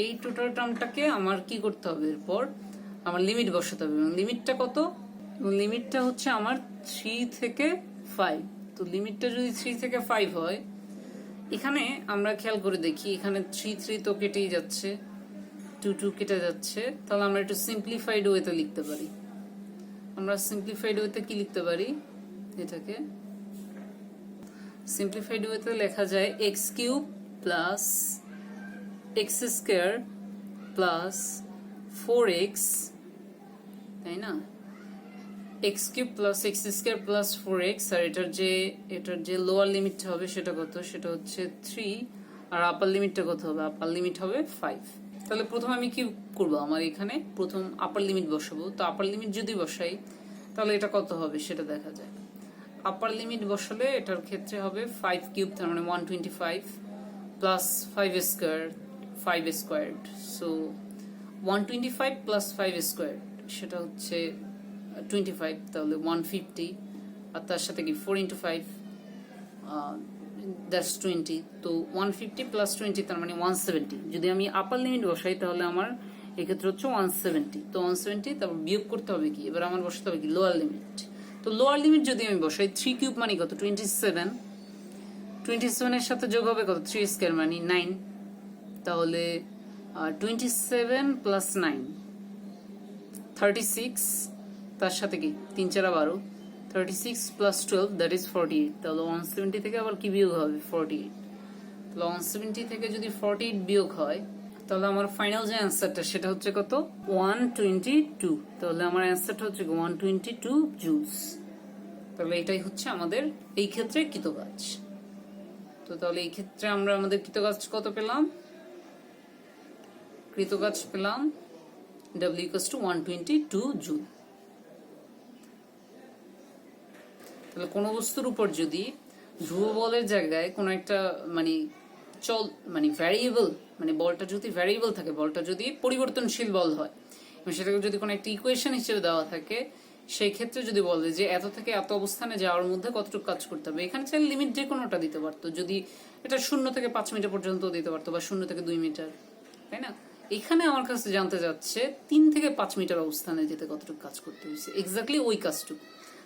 এই টোটাল টার্মটাকে আমার কি করতে হবে? এরপর আমার লিমিট বসাতে হবে এবং লিমিটটা কত? লিমিটটা হচ্ছে আমার 3 থেকে 5। তো লিমিটটা যদি 3 থেকে 5 হয়, এখানে আমরা খেয়াল করে দেখি এখানে 3 তো কেটেই যাচ্ছে, 2 কেটে যাচ্ছে। তাহলে আমরা একটু সিম্পলিফাইড ওয়েতে লিখতে পারি। আমরা সিম্পলিফাইড ওয়েতে কি লিখতে পারি? এটাকে সিম্পলিফাইড ওয়েতে লেখা যায় x³ plus x² plus 4x, তাই না? X cube plus x square plus 4x, আর এটার যে লোয়ার লিমিটটা হবে সেটা কত, সেটা হচ্ছে 3, আর আপার লিমিটটা কত হবে, আপার লিমিট হবে 5। তাহলে প্রথম আমি কি করব, আমার এখানে প্রথম আপার লিমিট বসাবো। তো আপার লিমিট যদি বসাই তাহলে এটা কত হবে সেটা দেখা যায়। আপার লিমিট বসালে এটার ক্ষেত্রে হবে 5 কিউব, তার মানে 125 plus 5 square, 5 squared. So 125 plus 5 square সেটা হচ্ছে 25, তাহলে 150, আর তার সাথে কি 4 ইন্টু 5 দ্যাটস 20। তো 150 প্লাস 20 তার মানে 170। যদি আমি আপার লিমিট বসাই তাহলে আমার এক্ষেত্রে হচ্ছে 170। তো 170 তারপর বিয়োগ করতে হবে কি, এবার আমার বসাতে হবে কি লোয়ার লিমিট। তো লোয়ার লিমিট যদি আমি বসাই 3 কিউব মানে কত 27, 27 এর সাথে যোগ হবে কত 3 স্কয়ার মানে 9, তাহলে 27 প্লাস 9 36, তার সাথে কি 3 4 12, 36 প্লাস 12 দ্যাট ইজ 48। তাহলে 170 থেকে আবার কি বিয়োগ হবে 48। তাহলে 170 থেকে যদি 48 বিয়োগ হয় তাহলে আমার ফাইনাল যে অ্যান্সারটা সেটা হচ্ছে কত 122। তাহলে আমার অ্যান্সারটা হচ্ছে 122 জুলস। তাহলে এটাই হচ্ছে আমাদের এই ক্ষেত্রে কৃতকাজ। তো তাহলে এই ক্ষেত্রে আমরা আমাদের কৃতকাজ কত পেলাম, কৃতকাজ পেলাম W equals to 122 জুল। তাহলে কোনো বস্তুর উপর যদি ধ্রুব বলের জায়গায় কোনো একটা মানে ভ্যারিয়েবল, মানে বলটা যদি ভ্যারিয়েবল থাকে, বলটা যদি পরিবর্তনশীল বল হয় এবং সেটাকে যদি কোনো একটা ইকুয়েশন হিসেবে দেওয়া থাকে, সেই ক্ষেত্রে যদি বলে যে এত থেকে এত অবস্থানে যাওয়ার মধ্যে কতটুকু কাজ করতে হবে, এখানে চাইলে লিমিট যে কোনোটা দিতে পারতো। যদি এটা 0 থেকে 5 মিটার পর্যন্ত দিতে পারতো বা 0 থেকে 2 মিটার, তাই না? এখানে আমার কাছে জানতে যাচ্ছে 3 থেকে 5 মিটার অবস্থানে যেতে কতটুকু কাজ করতে হয়েছে, এক্স্যাক্টলি ওই কাজটুকু,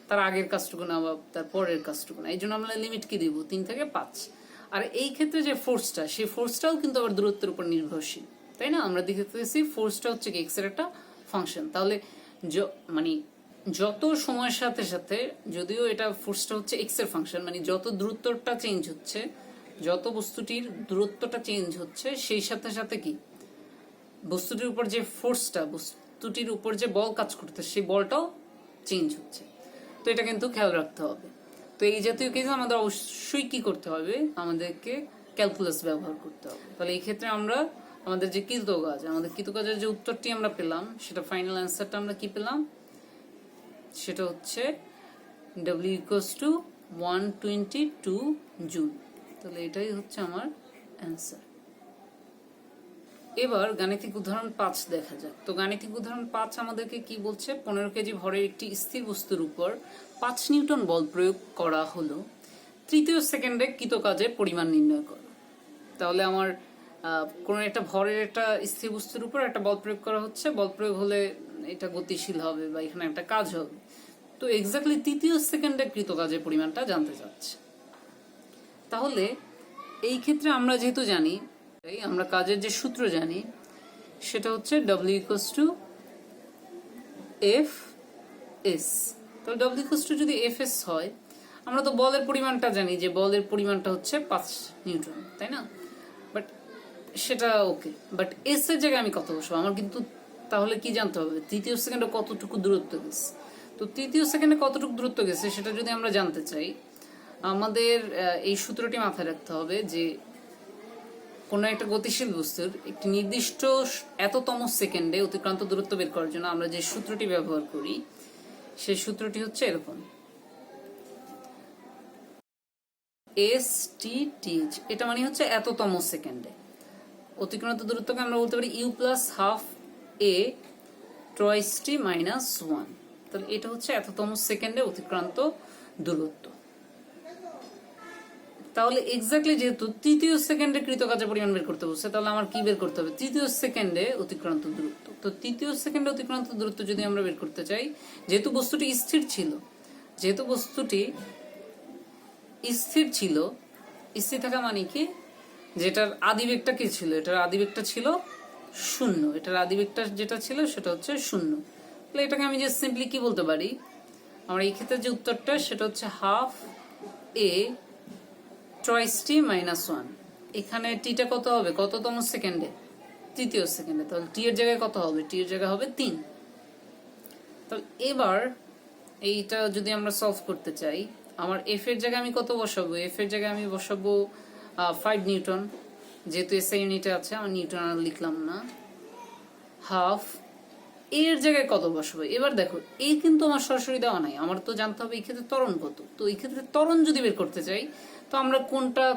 তার আগের কাজটুকু না বা তার পরের কাজটুকু না। এই জন্য আমরা লিমিট কি দিব 3 থেকে 5। আর এই ক্ষেত্রে যে ফোর্সটা, সেই ফোর্সটাও কিন্তু আবার দূরত্বের উপর নির্ভরশীল, তাই না? আমরা দেখতেছি ফোর্সটা হচ্ছে কি এক্স এর একটা ফাংশন। তাহলে মানে যত সময়ের সাথে সাথে, যদিও এটা ফোর্সটা হচ্ছে এক্স এর ফাংশন, মানে যত দূরত্বটা চেঞ্জ হচ্ছে, যত বস্তুটির দূরত্বটা চেঞ্জ হচ্ছে, সেই সাথে সাথে কি বস্তুটির উপর যে ফোর্সটা, বস্তুটির উপর যে বল কাজ করতে, সেই বলটাও চেঞ্জ হচ্ছে। তো এটা কিন্তু খেয়াল রাখতে হবে। তো এই জাতীয় কেসে আমাদের অবশ্যই কি করতে হবে, আমাদেরকে ক্যালকুলাস ব্যবহার করতে হবে। তাহলে এই ক্ষেত্রে আমরা আমাদের যে কৃতকাজ, আমাদের কৃতকাজের যে উত্তরটি আমরা পেলাম, সেটা ফাইনাল অ্যান্সারটা আমরা কি পেলাম, সেটা হচ্ছে W equals to 122 জুল। তাহলে এটাই হচ্ছে আমার অ্যান্সার। এবার গাণিতিক উদাহরণ 5 দেখা যাক। তো গাণিতিক উদাহরণ 5 আমাদেরকে কি বলছে, 15 কেজি ভরের একটি স্থির বস্তুর উপর 5 নিউটন বল প্রয়োগ করা হলো, তৃতীয় সেকেন্ডে কৃতকাজের পরিমাণ নির্ণয় করো। তাহলে আমার কোনো একটা ভরের একটা স্থির বস্তুর উপর একটা বল প্রয়োগ করা হচ্ছে, বল প্রয়োগ হলে এটা গতিশীল হবে বা এখানে একটা কাজ হবে। তো এক্স্যাক্টলি তৃতীয় সেকেন্ডে কৃতকাজের পরিমাণটা জানতে চাচ্ছে। তাহলে এই ক্ষেত্রে আমরা যেহেতু জানি, আমরা কাজের যে সূত্র জানি সেটা হচ্ছে W equals to Fs। তাহলে W equals to যদি Fs হয়, আমরা তো বলের পরিমাণটা জানি যে বলের পরিমাণটা হচ্ছে 5 নিউটন, তাই না? বাট সেটা ওকে, বাট এস এর জায়গায় আমি কত বসবো, আমার কিন্তু তাহলে কি জানতে হবে তৃতীয় সেকেন্ডে কতটুকু দূরত্ব গেছে। তো তৃতীয় সেকেন্ডে কতটুকু দূরত্ব গেছে সেটা যদি আমরা জানতে চাই, আমাদের এই সূত্রটি মাথায় রাখতে হবে যে কোনো একটা গতিশীল বস্তুর একটি নির্দিষ্ট এততম সেকেন্ডে অতিক্রান্ত দূরত্ব বের করার জন্য আমরা যে সূত্রটি ব্যবহার করি, সেই সূত্রটি হচ্ছে এরকম STTH। এটা মানে হচ্ছে এততম সেকেন্ডে অতিক্রান্ত দূরত্বকে আমরা বলতে পারি U plus half A twice T minus 1। তাহলে এটা হচ্ছে এততম সেকেন্ডে অতিক্রান্ত দূরত্ব। তাহলে এক্স্যাক্টলি যেহেতু তৃতীয় সেকেন্ডে কৃতকাজের পরিমাণ বের করতে বলছে, তাহলে আমার কি বের করতে হবে, তৃতীয় সেকেন্ডে অতিক্রান্ত দূরত্ব। তো তৃতীয় সেকেন্ডে অতিক্রান্ত দূরত্ব যদি আমরা বের করতে চাই, যেহেতু বস্তুটি স্থির ছিল, স্থির থাকা মানে কি, যেটার আদিবেগটা কি ছিল, এটার আদিবেগটা ছিল 0, এটার আদিবেগটা যেটা ছিল সেটা হচ্ছে 0। তাহলে এটাকে আমি যে সিম্পলি কি বলতে পারি, আমরা এই ক্ষেত্রে যে উত্তরটা সেটা হচ্ছে half A twice T minus 1। এখানে টিটা কত হবে, কততম সেকেন্ডে, তৃতীয় সেকেন্ডে। তাহলে টি এর জায়গায় কত হবে, টি এর জায়গায় হবে 3। তাহলে এবার এইটা যদি আমরা সলভ করতে চাই, আমার এফ এর জায়গায় আমি কত বসাবো? এফ এর জায়গায় আমি বসাবো 5 নিউটন, যেহেতু এসআই ইউনিটে আছে, আমি নিউটন আর লিখলাম না। হাফ এর জায়গায় কত বসাবো? এবার দেখো, এই কিন্তু আমার সরাসরি দেওয়া নাই, আমার তো জানতে হবে এই ক্ষেত্রে ত্বরণ কত। তো এই ক্ষেত্রে ত্বরণ যদি বের করতে চাই, তো আমরা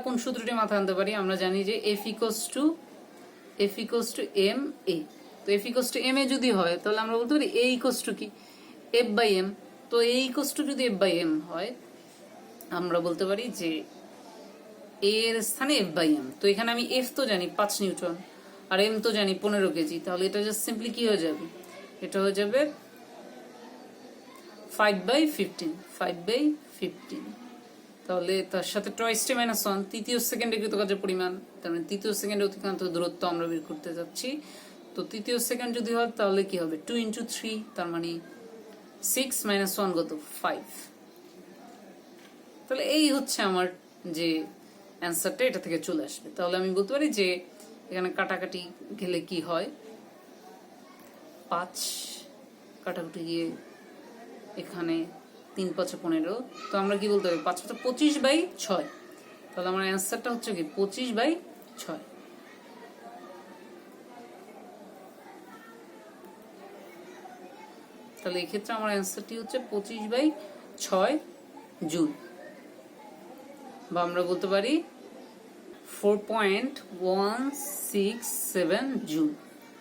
কোন সূত্রটি মাথায় আনতে পারি? আমরা জানি যে F equals to M A. তো F equals to M A যদি হয়, তাহলে আমরা বলতে পারি এ ইকোয়াস টু কি? F by M. তো এ ইকোয়াস টু যদি এফ বাই এম হয়, আমরা বলতে পারি যে এর স্থানে এফ বাই এম। তো এখানে আমি এফ তো জানি 5 নিউটন, আর এম তো জানি 15 কেজি। তাহলে এটা জাস্ট সিম্পলি কি হয়ে যাবে? এটা হয়ে যাবে 5/15। তাহলে তার সাথে টয়েস টি মাইনাস 1, তৃতীয় সেকেন্ডে কৃত কাজের পরিমাণ, তার মানে তৃতীয় সেকেন্ডে অতিক্রান্ত দূরত্ব আমরা বের করতে যাচ্ছি। তো তৃতীয় সেকেন্ড যদি হয়, তাহলে কি হবে? 2 × 3, তার মানে 6 - 1 কত? 5। তাহলে এই হচ্ছে আমার যে অ্যান্সারটা, এটা থেকে চলে আসবে। তাহলে আমি বলতে পারি যে এখানে কাটাকাটি গেলে কি হয়, 5 কাটাকুটি গিয়ে এখানে 3 × 5 = 15। তো আমরা কি বলতে পারি? 5 × 5 = 25/6। তাহলে আমার অ্যান্সারটা হচ্ছে কি 25/6। তাহলে এই ক্ষেত্রে আমার অ্যান্সারটি হচ্ছে 25/6 জুল, বা আমরা বলতে পারি 4.167 জুল।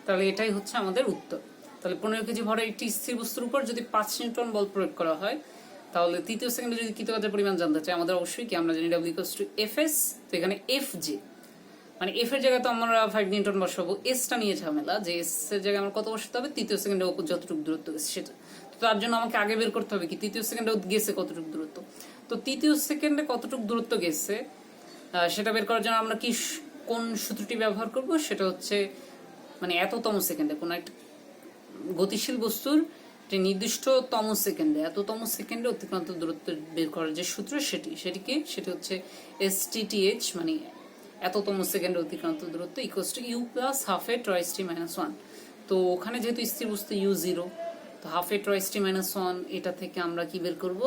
তাহলে এটাই হচ্ছে আমাদের উত্তর। তাহলে 15 কেজি ভরের একটি স্থির বস্তুর উপর যদি 5 নিউটন বল প্রয়োগ করা হয়, তাহলে তৃতীয় সেকেন্ডে যদি কৃত কাজের পরিমাণ জানতে চাই, আমাদের অবশ্যই কি আমরা জানি W = Fs। তো এখানে Fj মানে এফ এর জায়গায় তো আমরা 5 নিউটন বসাবো, এসটা নিয়ে ঝামেলা, যে এস এর জায়গায় আমরা কত বসাতে হবে? তৃতীয় সেকেন্ডে যতটুকু দূরত্ব গেছে সেটা। তো তার জন্য আমাকে আগে বের করতে হবে কি তৃতীয় সেকেন্ডে গেছে কতটুকু দূরত্ব। তো তৃতীয় সেকেন্ডে কতটুকু দূরত্ব গেছে সেটা বের করার জন্য আমরা কোন সূত্রটি ব্যবহার করব? সেটা হচ্ছে মানে এততম সেকেন্ডে কোন একটা গতিশীল বস্তুর যে নির্দিষ্টতম সেকেন্ডে, এততম সেকেন্ডে অতিক্রান্ত দূরত্ব বের করার যে সূত্র, সেটি হচ্ছে STTH, মানে এততম সেকেন্ডে অতিক্রান্ত দূরত্ব = U + ½ টয়েস টি মাইনাস 1। তো ওখানে যেহেতু স্থির বস্তু U0, তো ½ টয়েস টি মাইনাস 1, এটা থেকে আমরা কি বের করব?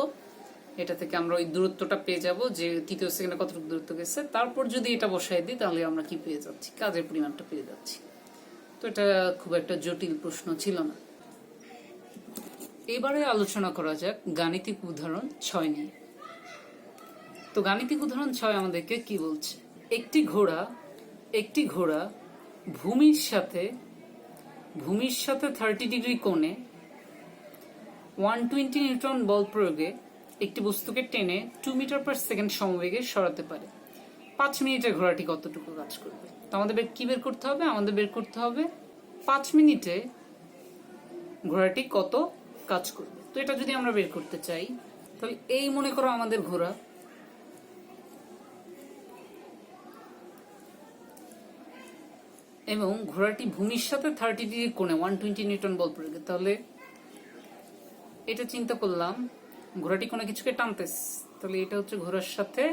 এটা থেকে আমরা ওই দূরত্বটা পেয়ে যাব যে তৃতীয় সেকেন্ডে কতটুকু দূরত্ব গেছে। তারপর যদি এটা বসাই দিই, তাহলে আমরা কি পেয়ে যাচ্ছি? কাজের পরিমাণটা পেয়ে যাচ্ছি। তো এটা খুব একটা জটিল প্রশ্ন ছিল না। এবারে আলোচনা করা যাক গাণিতিক উদাহরণ 6 নিয়ে। তো গাণিতিক উদাহরণ 6 আমাদেরকে কি বলছে? একটি ঘোড়া ভূমির সাথে 30 ডিগ্রি কোণে 120 নিউটন বল প্রয়োগে একটি বস্তুকে টেনে 2 মিটার/সেকেন্ড সমবেগে সরাতে পারে। 5 মিনিটে ঘোড়াটি কতটুকু কাজ করবে? তো আমাদের কি বের করতে হবে? আমাদের বের করতে হবে 5 মিনিটে ঘোড়াটি কত কাজ করবে। তো এটা যদি আমরা বের করতে চাই, তাহলে এই মনে করো আমাদের ঘোড়া, এবং ঘোড়াটি ভূমির সাথে 30 ডিগ্রি কোণে 120 নিউটন বল প্রয়োগে। তাহলে এটা চিন্তা করলাম, ঘোড়াটি কোনো কিছুকে টানতেছে, তাহলে এটা হচ্ছে ঘোড়ার সাথে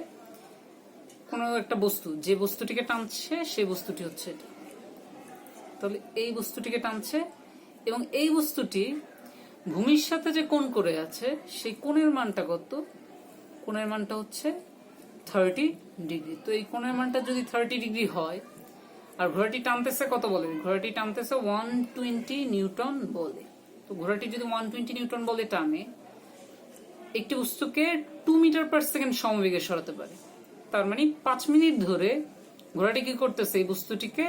কোনো একটা বস্তু, যে বস্তুটিকে টানছে সেই বস্তুটি হচ্ছে এটা। তাহলে এই বস্তুটিকে টানছে, এবং এই বস্তুটি ভূমির সাথে যে কোণ করে আছে, সেই কোণের মানটা কত? কোণের মানটা হচ্ছে 30 ডিগ্রি। তো এই কোণের মানটা যদি 30 ডিগ্রি হয়, আর ঘোড়াটি টানতেছে কত বলে? ঘোড়াটি টানতেছে 120 নিউটন বলে। তো ঘোড়াটি যদি 120 নিউটন বলে টানে, একটি বস্তুকে 2 মিটার/সেকেন্ড সমবেগে সরাতে পারে। তার মানে 5 মিনিট ধরে ঘোড়াটি কি করতেছে? এই বস্তুটিকে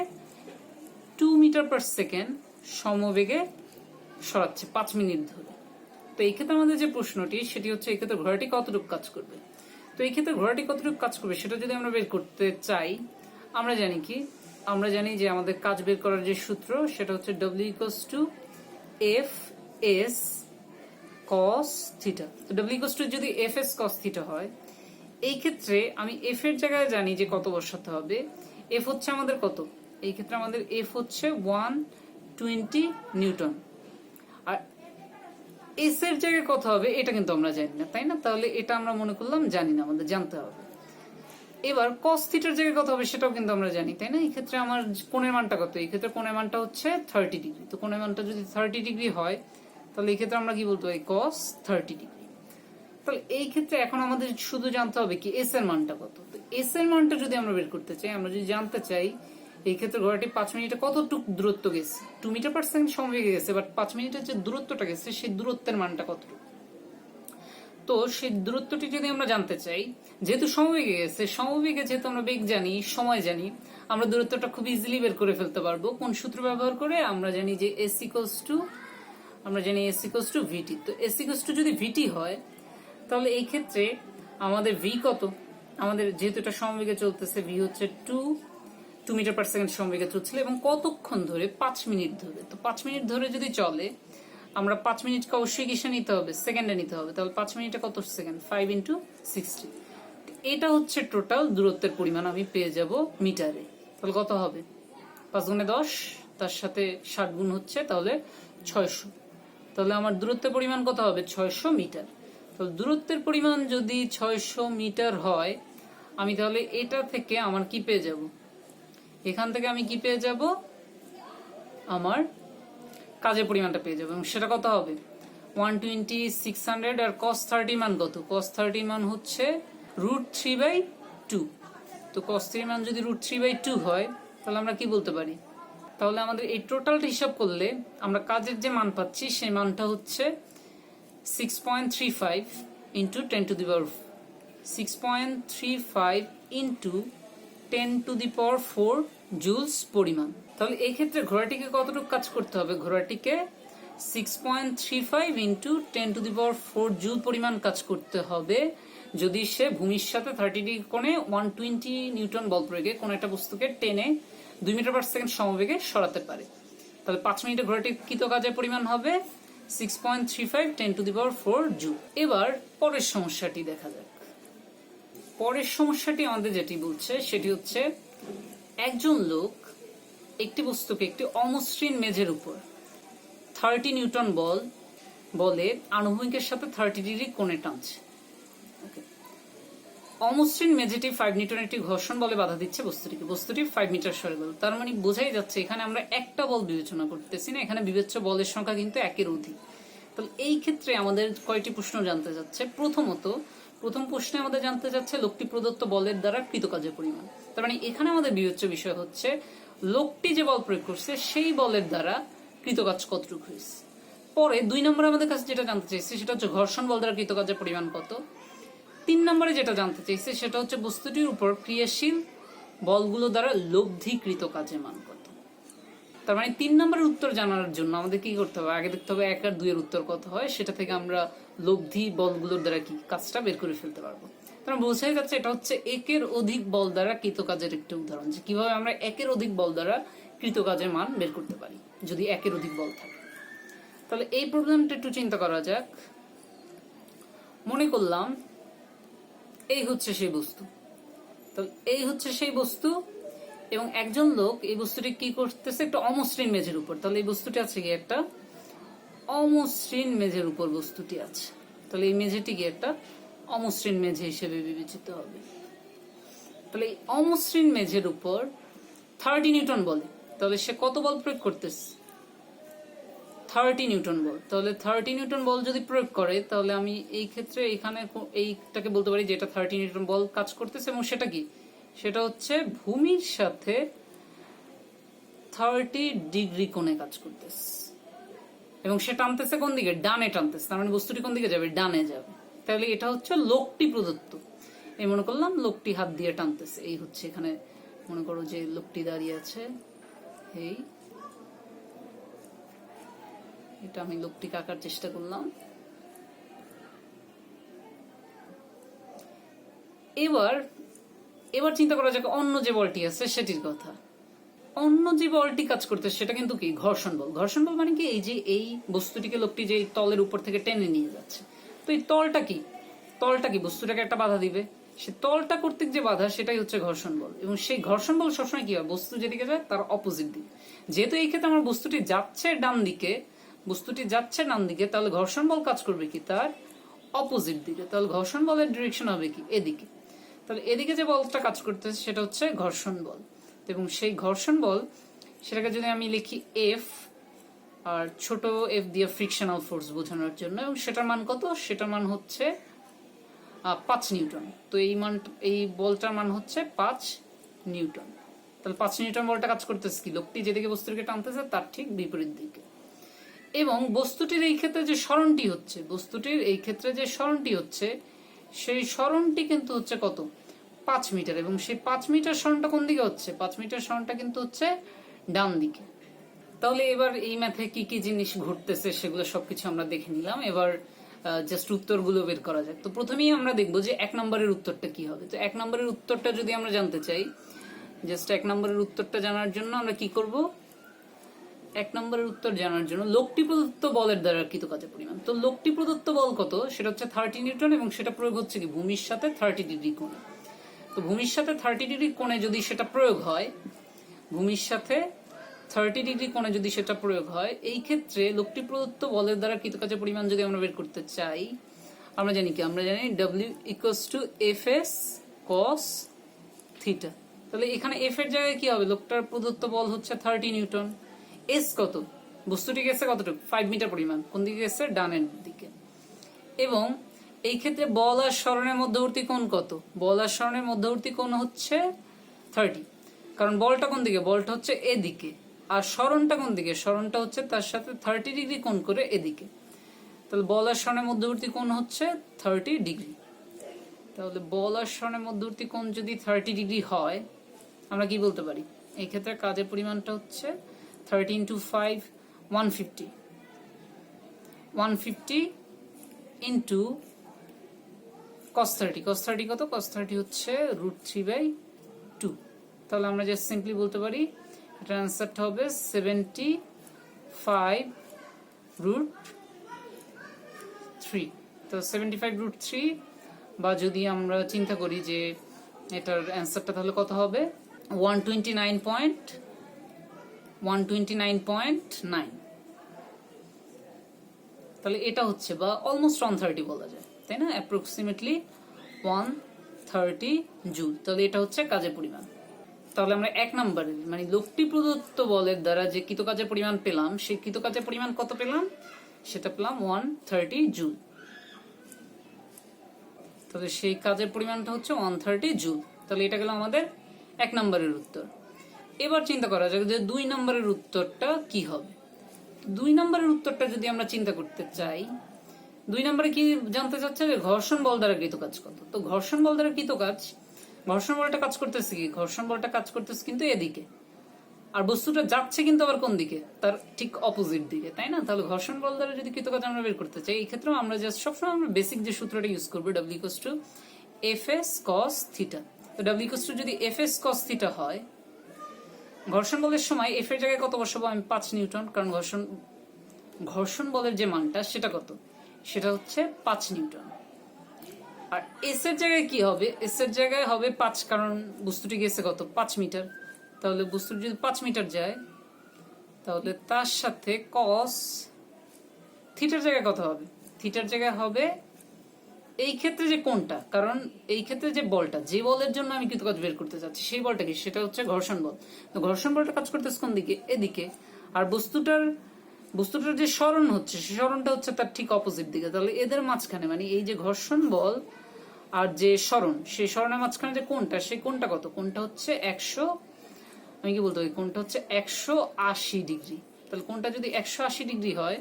2 মিটার/সেকেন্ড সমবেগে সরাচ্ছে 5 মিনিট ধরে। তো এই ক্ষেত্রে আমাদের যে প্রশ্নটি, সেটি হচ্ছে এই ক্ষেত্রে ঘোড়াটি কতটুকু কাজ করবে। তো এই ক্ষেত্রে ঘোড়াটি কতটুকু কাজ করবে সেটা যদি আমরা বের করতে চাই, আমরা জানি কি? আমরা জানি যে আমাদের কাজ বের করার যে সূত্র, সেটা হচ্ছে W = Fs cos θ। তো W = যদি Fs cos θ হয়, এই ক্ষেত্রে আমি F এর জায়গায় জানি যে কত বসাতে হবে। F হচ্ছে আমাদের কত? এই ক্ষেত্রে আমাদের F হচ্ছে 120 নিউটন, আর S এর জায়গায় কত হবে এটা কিন্তু আমরা জানি না, তাই না? তাহলে এটা আমরা মনে করলাম জানি না, আমাদের জানতে হবে। এবার cos θ এর জায়গায় কত হবে সেটাও কিন্তু আমরা জানি, তাই না? এই ক্ষেত্রে আমার কোণের মানটা কত? এই ক্ষেত্রে কোণের মানটা হচ্ছে 30 ডিগ্রি। তো কোণের মানটা যদি 30 ডিগ্রি হয়, তাহলে এই ক্ষেত্রে আমরা কি বলতে পারি? cos 30 degree. তাহলে এই ক্ষেত্রে এখন আমাদের শুধু জানতে হবে কি এস এর মানটা কত। এস এর মানটা যদি আমরা বের করতে চাই, আমরা যদি জানতে চাই এই ক্ষেত্রে ঘোড়াটি 5 মিনিটে কতটুকু দূরত্ব গেছে, 2 মিটার পার সেকেন্ড সমবেগে গেছে, বাট 5 মিনিটের যে দূরত্বটা গেছে সেই দূরত্বের মানটা কতটুকু। তো সেই দূরত্বটি যদি আমরা জানতে চাই, যেহেতু সমবেগে গেছে, সমবেগে যেহেতু আমরা বেগ জানি, সময় জানি, আমরা দূরত্বটা খুব ইজিলি বের করে ফেলতে পারবো। কোন সূত্র ব্যবহার করে? আমরা জানি যে এস ইকুয়ালস টু ভিটি। তো এস ইকুয়ালস টু যদি ভিটি হয় তাহলে এই ক্ষেত্রে আমাদের ভি কত, আমাদের যেহেতু এটা সমবেগে চলতেছে, ভি হচ্ছে 2 মিটার পার সেকেন্ড সমবেগে চলছিল এবং কতক্ষণ ধরে? 5 মিনিট ধরে। তো 5 মিনিট ধরে যদি চলে, আমরা 5 মিনিটকে অবশ্যই কিসে নিতে হবে? সেকেন্ডে নিতে হবে। তাহলে 5 মিনিটে কত সেকেন্ড? 5 ইন্টু 60। এটা হচ্ছে টোটাল দূরত্বের পরিমাণ আমি পেয়ে যাব মিটারে। তাহলে কত হবে? 5 গুণে 10, তার সাথে 60 গুণ হচ্ছে, তাহলে 600। তাহলে আমার দূরত্বের পরিমাণ কত হবে? 600 মিটার। তাহলে দূরত্বের পরিমাণ যদি 600 মিটার হয়, আমি তাহলে এটা থেকে আমার কি পেয়ে যাব? এখান থেকে আমি কি পেয়ে যাব? আমার কাজের পরিমাণটা পেয়ে যাবো। এবং সেটা কত হবে? 120, 600। আর cos 30 মান কত? cos 30 মান হচ্ছে √3/2। তো cos 3 মান যদি √3/2 হয়, তাহলে আমরা কি বলতে পারি? তাহলে আমাদের এই টোটালটা হিসাব করলে আমরা কাজের যে মান পাচ্ছি সেই মানটা হচ্ছে 6.35 into 10 to the power 6.35 into 10 to the power 4 joules পরিমাণ। তাহলে এই ক্ষেত্রে ঘোড়াটিকে কতটুকু কাজ করতে হবে? ঘোড়াটিকে 6.35 into 10 to the power 4 joule পরিমাণ কাজ করতে হবে যদি সে ভূমির সাথে 30 ডিগ্রি কোণে 120 নিউটন বল প্রয়োগে কোনো একটা বস্তুকে টেনে 2 মিটার পার সেকেন্ড সমবেগে সরাতে পারে। তাহলে 5 মিনিটে ঘোড়াটির কৃত কাজের পরিমাণ হবে 6.35 10 টু দি পাওয়ার 4 জুল। এবার পরের সমস্যাটি দেখা যাক। পরের সমস্যাটি আমাদের যেটি বলছে সেটি হচ্ছে, একজন লোক একটি বস্তুকে একটি অমসৃণ মেঝের উপর 30 নিউটন বলে আনুভূমিকের সাথে 30 ডিগ্রি কোণে টানছে। অমসৃণ মেঝেটি 5 নিউটন একটি ঘর্ষণ বলে বাধা দিচ্ছে বস্তুটি 5 মিটার সরে গেল। তার মানে বোঝাই যাচ্ছে এখানে আমরা একটা বল বিবেচনা করতেছি না, এখানে বিবেচ্য বলের সংখ্যা কিন্তু একের অধিক। তাহলে এই ক্ষেত্রে আমাদের কয়টি প্রশ্ন জানতে যাচ্ছে। প্রথম প্রশ্নে আমাদের জানতে যাচ্ছে লোকটি প্রদত্ত বলের দ্বারা কৃতকাজের পরিমাণ। তার মানে এখানে আমাদের বিবেচ্য বিষয় হচ্ছে লোকটি যে বল প্রয়োগ করছে সেই বলের দ্বারা কৃতকাজ কতটুকু হয়েছে। পরে 2 নম্বরে আমাদের কাছে যেটা জানতে চাইছে সেটা হচ্ছে ঘর্ষণ বল দ্বারা কৃতকাজের পরিমাণ কত। 3 নম্বরে যেটা জানতে চাইছে সেটা হচ্ছে বস্তুটির উপর ক্রিয়াশীল বলগুলো দ্বারা লব্ধিকৃত কাজের মান কত। তার মানে 3 নম্বরের উত্তর জানার জন্য আমাদের কি করতে হবে? আগে দেখতে হবে 1 আর 2 এর উত্তর কত হয়, সেটা থেকে আমরা লব্ধি বলগুলোর দ্বারা কি কাজটা বের করে ফেলতে পারবো। তার বোঝাই যাচ্ছে এটা হচ্ছে 1 এর অধিক বল দ্বারা কৃত কাজের একটি উদাহরণ, যে কিভাবে আমরা 1 এর অধিক বল দ্বারা কৃত কাজের মান বের করতে পারি যদি 1 এর অধিক বল থাকে। তাহলে এই প্রবলেমটা একটু চিন্তা করা যাক। মনে করলাম এই হচ্ছে সেই বস্তু, তাহলে এই হচ্ছে সেই বস্তু এবং একজন লোক এই বস্তুটি কি করতেছে? একটা অমসৃণ মেঝের উপর। তাহলে এই বস্তুটি আছে কি একটা অমসৃণ মেঝের উপর বস্তুটি আছে। তাহলে এই মেঝেটি কি একটা অমসৃণ মেঝে হিসেবে বিবেচিত হবে। তাহলে এই অমসৃণ মেঝের উপর 30 নিউটন বলে, তাহলে সে কত বল প্রয়োগ করতেছে? 30 নিউটন বল। তাহলে 30 নিউটন বল যদি প্রয়োগ করে তাহলে আমি এই ক্ষেত্রে এখানে এইটাকে বলতে পারি যে এটা 30 নিউটন বল কাজ করতেছে এবং সেটা কি? সেটা হচ্ছে ভূমির সাথে 30 ডিগ্রি কোণে কাজ করতেছে এবং সে টানতেছে কোন দিকে? ডানে টানতেছে। তার মানে বস্তুটি কোন দিকে যাবে? ডানে যাবে। তাহলে এটা হচ্ছে লোকটি প্রদত্ত। এই মনে করলাম লোকটি হাত দিয়ে টানতেছে, এই হচ্ছে এখানে মনে করো যে লোকটি দাঁড়িয়ে আছে, এই এটা আমি লোকটিকে আঁকার চেষ্টা করলাম। এবার চিন্তা করা যাক অন্য যে বলটি আছে সেটির কথা। অন্য যে বলটি কাজ করতে সেটা কিন্তু কি? ঘর্ষণ বল। ঘর্ষণ বল মানে কি? এই যে এই বস্তুটিকে লোকটি যে তলের উপর থেকে টেনে নিয়ে যাচ্ছে, তো এই তলটা কি? বস্তুটাকে একটা বাধা দিবে। সে তলটা কর্তৃক যে বাধা সেটাই হচ্ছে ঘর্ষণ বল। এবং সেই ঘর্ষণ বল সবসময় কি হয়? বস্তু যেদিকে যায় তার অপোজিট দিকে। যেহেতু এই ক্ষেত্রে আমার বস্তুটি যাচ্ছে ডান দিকে, তাহলে ঘর্ষণ বল কাজ করবে কি? তার অপোজিট দিকে। তাহলে ঘর্ষণ বলের ডিরেকশন হবে কি? এদিকে। তাহলে এদিকে যে বলটা কাজ করতেছে সেটা হচ্ছে ঘর্ষণ বল। এবং সেই ঘর্ষণ বল সেটাকে যদি আমি লিখি এফ, আর ছোট এফ দিয়ে ফ্রিকশনাল ফোর্স বোঝানোর জন্য, এবং সেটার মান কত? সেটার মান হচ্ছে 5 নিউটন। তো এই বলটার মান হচ্ছে 5 নিউটন। তাহলে 5 নিউটন বলটা কাজ করতেছে কি, লোকটি যেদিকে বস্তুটিকে টানতেছে তার ঠিক বিপরীত দিকে। এবং বস্তুটির এই ক্ষেত্রে যে সরণটি হচ্ছে সেই সরণটি কিন্তু হচ্ছে কত, 5 মিটার। এবং সেই 5 মিটার সরণটা কোন দিকে হচ্ছে, 5 মিটার সরণটা কিন্তু হচ্ছে ডান দিকে। তাহলে এবার এই ম্যাথে কি কি জিনিস ঘটতেছে সেগুলো সবকিছু আমরা দেখে নিলাম। এবার জাস্ট উত্তরগুলো বের করা যাক। তো প্রথমেই আমরা দেখবো যে 1 নম্বরের উত্তরটা কি হবে। তো 1 নম্বরের উত্তরটা যদি আমরা জানতে চাই, জাস্ট 1 নম্বরের উত্তরটা জানার জন্য আমরা কি করব, 1 নম্বরের উত্তর জানার জন্য লোকটি প্রদত্ত বলের দ্বারা কৃতকাজের পরিমাণ। তো লোকটি প্রদত্ত বল কত, সেটা হচ্ছে 30 নিউটন এবং সেটা প্রয়োগ হচ্ছে কি ভূমির সাথে 30 ডিগ্রি কোণে। তো ভূমির সাথে 30 ডিগ্রি কোণে যদি সেটা প্রয়োগ হয়, ভূমির সাথে 30 ডিগ্রি কোণে যদি সেটা প্রয়োগ হয়, এই ক্ষেত্রে লোকটি প্রদত্ত বলের দ্বারা কৃতকাজের পরিমাণ যদি আমরা বের করতে চাই, আমরা জানি কি, আমরা জানি W = Fs cos থিটা। তাহলে এখানে F এর জায়গায় কি হবে, লোকটার প্রদত্ত বল হচ্ছে 30 নিউটন। S কত, বস্তুটি গেছে কতটুকু, 5 মিটার পরিমাণ, কোন দিকে গেছে, ডানের দিকে। এবং এই ক্ষেত্রে বল আর সরণের মধ্যবর্তী কোণ কত, বল আর সরণের মধ্যবর্তী কোণ হচ্ছে 30, কারণ বলটা কোন দিকে, বলটা হচ্ছে এদিকে, আর সরণটা কোন দিকে, সরণটা হচ্ছে তার সাথে 30 ডিগ্রি কোণ করে এদিকে। তাহলে বল আর সরণের মধ্যবর্তী কোণ হচ্ছে 30 ডিগ্রি। তাহলে বল আর সরণের মধ্যবর্তী কোণ যদি 30 ডিগ্রি হয়, আমরা কি বলতে পারি, এই ক্ষেত্রে কাজের পরিমাণটা হচ্ছে 30 × 5 150 ইন্টু cos 30। cos 30 কত, cos 30 হচ্ছে √3/2। তাহলে আমরা জাস্ট সিম্পলি বলতে পারি এটার অ্যান্সারটা হবে 75√3। তো 75√3, বা যদি আমরা চিন্তা করি যে এটার অ্যান্সারটা তাহলে কত হবে, 129.9। তাহলে এটা হচ্ছে বা অলমোস্ট 130 বলা যায়, তাই না, অ্যাপ্রক্সিমেটলি 130 জুল। তাহলে এটা হচ্ছে কাজের পরিমাণ। তাহলে আমরা 1 নম্বরের মানে লোকটি প্রদত্ত বলের দ্বারা যে কৃতকাজের পরিমাণ পেলাম, সেই কৃতকাজের পরিমাণ কত পেলাম, সেটা পেলাম 130 জুল। তাহলে সেই কাজের পরিমাণটা হচ্ছে 130 জুল। তাহলে এটা গেল আমাদের 1 নম্বরের উত্তর। এবার চিন্তা করা যাক যে 2 নম্বরের উত্তরটা কি হবে। 2 নম্বরের উত্তরটা যদি আমরা চিন্তা করতে চাই, 2 নম্বরে কি জানতে চাচ্ছে যে ঘর্ষণ বল দ্বারা কৃতকাজ কত। তো ঘর্ষণ বল দ্বারা কৃতকাজ, ঘর্ষণ বলটা কাজ করতেছে কি, ঘর্ষণ বলটা কাজ করতেছে কিন্তু এদিকে, আর বস্তুটা যাচ্ছে কিন্তু আবার কোন দিকে, তার ঠিক অপোজিট দিকে, তাই না। তাহলে ঘর্ষণ বল দ্বারা যদি কৃতকাজ আমরা বের করতে চাই, এই ক্ষেত্রে আমরা জাস্ট সবসময় আমরা বেসিক যে সূত্রটা ইউজ করবো, W = Fs cos থিটা। তো W = যদি Fs cos থিটা হয়, ঘর্ষণ বলের সময় F এর জায়গায় কত বসাবো আমি, 5 নিউটন, কারণ ঘর্ষণ বলের যে মানটা সেটা কত, সেটা হচ্ছে 5 নিউটন। আর S এর জায়গায় কি হবে, S এর জায়গায় হবে 5, কারণ বস্তুটি গেছে কত, 5 মিটার। তাহলে বস্তুটি যদি 5 মিটার যায়, তাহলে তার সাথে cos থিটার জায়গায় কত হবে, থিটার জায়গায় হবে এই ক্ষেত্রে যে কোনটা, কারণ এই ক্ষেত্রে যে বলটা, যে বলের জন্য আমি কৃতকাজ বের করতে চাচ্ছি, সেই বলটা কি, সেটা হচ্ছে ঘর্ষণ বল। তো ঘর্ষণ বলটা কাজ করতেছে কোন দিকে, এদিকে, আর বস্তুটার যে সরণ হচ্ছে, সেই সরণটা হচ্ছে তার ঠিক অপোজিট দিকে। তাহলে এদের মাঝখানে মানে এই যে ঘর্ষণ বল আর যে সরণ, সেই সরণের মাঝখানে যে কোনটা, সেই কোনটা কত, কোনটা হচ্ছে 100, আমি কি বলতে পারি, কোনটা হচ্ছে 180 ডিগ্রি। তাহলে কোনটা যদি 180 ডিগ্রি হয়,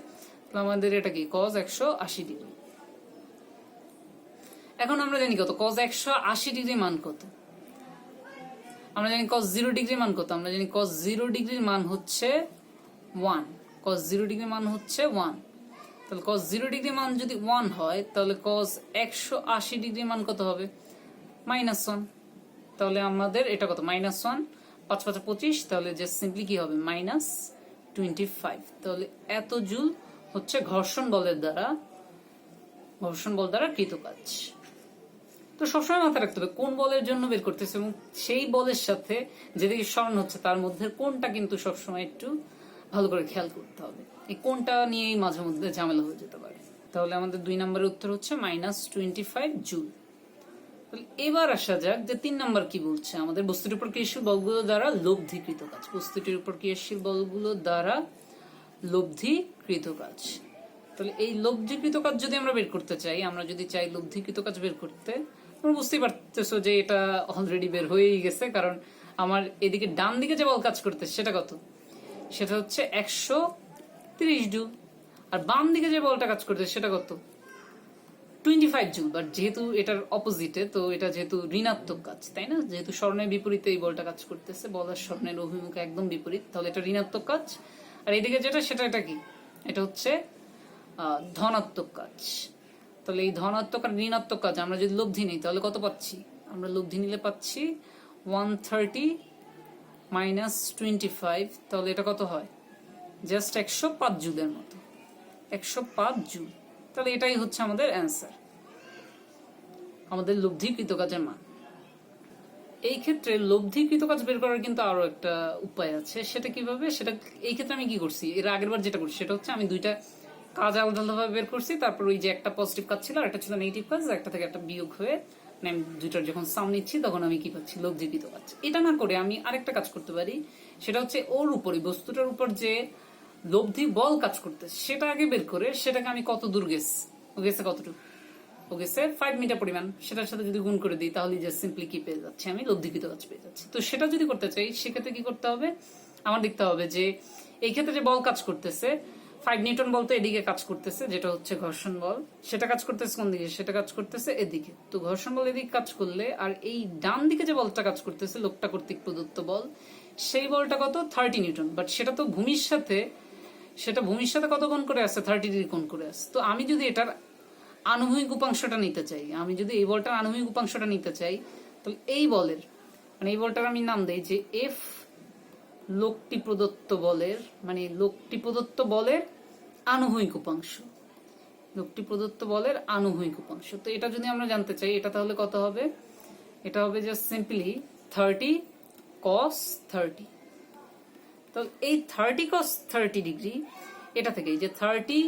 তাহলে আমাদের এটা কি, cos 180 ডিগ্রি। এখন আমরা জানি কত, cos 180 ডিগ্রি মান কত, আমরা জানি cos 0 ডিগ্রি মান কত, আমরা জানি cos 0 ডিগ্রির মান হচ্ছে 1, cos 0 ডিগ্রির মান হচ্ছে 1। তাহলে cos 0 ডিগ্রি মান যদি 1 হয়, তাহলে cos 180 ডিগ্রি মান কত হবে, -1। তাহলে আমাদের এটা কত, -1, 5 5 25, তাহলে জাস্ট সিম্পলি কি হবে, -25। তাহলে এত জুল হচ্ছে ঘর্ষণ বল দ্বারা কৃতকাজ। তো সবসময় মাথায় রাখতে হবে কোন বলের জন্য বের করতেছে, এবং সেই বলের সাথে যেদিকে সরণ হচ্ছে তার মধ্যে কোনটা কিন্তু সবসময় একটু ভালো করে খেয়াল করতে হবে। এই কোনটা নিয়েই মাঝে মধ্যে ঝামেলা হয়ে যেতে পারে। তাহলে আমাদের 2 নম্বরের উত্তর হচ্ছে -25 জুল। এবার আসা যাক যে 3 নম্বর কি বলছে, আমাদের বস্তুটির উপর ক্রিয়াশীল বলগুলো দ্বারা লব্ধিকৃত কাজ। বস্তুটির উপর ক্রিয়াশীল বলগুলো দ্বারা লব্ধিকৃত কাজ। তাহলে এই লব্ধিকৃত কাজ যদি আমরা বের করতে চাই, আমরা যদি চাই লব্ধিকৃত কাজ বের করতে, তোমরা বুঝতেই পারতেছো যে এটা অলরেডি বের হয়েই গেছে, কারণ আমার এদিকে ডান দিকে যে বল কাজ করতে সেটা কত, সেটা হচ্ছে 130 জুল, আর বাম দিকে যে বলটা কাজ করতে সেটা কত 25 জুল। বাট যেহেতু এটার অপোজিটে, তো এটা যেহেতু ঋণাত্মক কাজ, তাই না, যেহেতু স্বর্ণের বিপরীতে এই বলটা কাজ করতেছে, বল আর স্বর্ণের অভিমুখে একদম বিপরীত, তাহলে এটা ঋণাত্মক কাজ। আর এদিকে যেটা সেটা এটা কি, এটা হচ্ছে ধনাত্মক কাজ। তাহলে এই ধনাত্মক আর ঋণাত্মক কাজ আমরা যদি লব্ধি নিই তাহলে কত পাচ্ছি, আমরা লব্ধি নিলে পাচ্ছি 130 মাইনাস 25, তাহলে এটা কত হয়, জাস্ট 105 জুলের মতো, 105 জুল। তাহলে এটাই হচ্ছে আমাদের অ্যান্সার, আমাদের লব্ধিকৃত কাজের মান। এই ক্ষেত্রে লব্ধিকৃত কাজ বের করার কিন্তু আরো একটা উপায় আছে, সেটা কিভাবে, সেটা এই ক্ষেত্রে আমি কি করছি, এর আগের বার যেটা করছি সেটা হচ্ছে আমি দুইটা কাজ আলাদা আলাদাভাবে বের করছি, তারপর ওই যে একটা পজিটিভ কাজ ছিল আর একটা ছিল নেগেটিভ কাজ, একটা থেকে একটা বিয়োগ হয়ে আমি দুইটার যখন সাম নিচ্ছি তখন আমি কি পাচ্ছি, লব্ধিকৃত কাজ। এটা না করে আমি আরেকটা কাজ করতে পারি, সেটা হচ্ছে ওর উপরে, বস্তুটার উপর যে লব্ধি বল কাজ করতে সেটা আগে বের করে সেটাকে আমি কত দূর গেছি, ও গেছে কতটুকু, ও গেছে 5 মিটার পরিমাণ, সেটার সাথে যদি গুণ করে দিই তাহলে যে সিম্পলি কি পেয়ে যাচ্ছে, আমি লব্ধিকৃত কাজ পেয়ে যাচ্ছি। তো সেটা যদি করতে চাই সেক্ষেত্রে কি করতে হবে, আমার দেখতে হবে যে এই ক্ষেত্রে যে বল কাজ করতেছে 5 নিউটন বল তো এদিকে কাজ করতেছে, যেটা হচ্ছে ঘর্ষণ বল, সেটা কাজ করতেছে কোন দিকে, সেটা কাজ করতেছে এদিকে। তো ঘর্ষণ বল এদিকে কাজ করলে, আর এই ডান দিকে যে বলটা কাজ করতেছে লোকটা কর্তৃক প্রদত্ত বল, সেই বলটা কত 30 নিউটন, বাট সেটা তো ভূমির সাথে, সেটা ভূমির সাথে কত কোণ করে আছে, 30 ডিগ্রি কোণ করে আছে। তো আমি যদি এটার আনুভূমিক উপাংশটা নিতে চাই, আমি যদি এই বলটার আনুভূমিক উপাংশটা নিতে চাই, তাহলে এই বলের, মানে এই বলটার আমি নাম দেই যে এফ লোকটি প্রদত্ত বলের, মানে লোকটি প্রদত্ত বলের আনুভূমিক উপাংশ, লোকটি প্রদত্ত বলের আনুভূমিক উপাংশ। তো এটা যদি আমরা জানতে চাই, এটা তাহলে কত হবে, এটা হবে জাস্ট সিম্পলি 30 cos 30। তো এই 30 cos 30 ডিগ্রি, এটা থেকে এই যে 30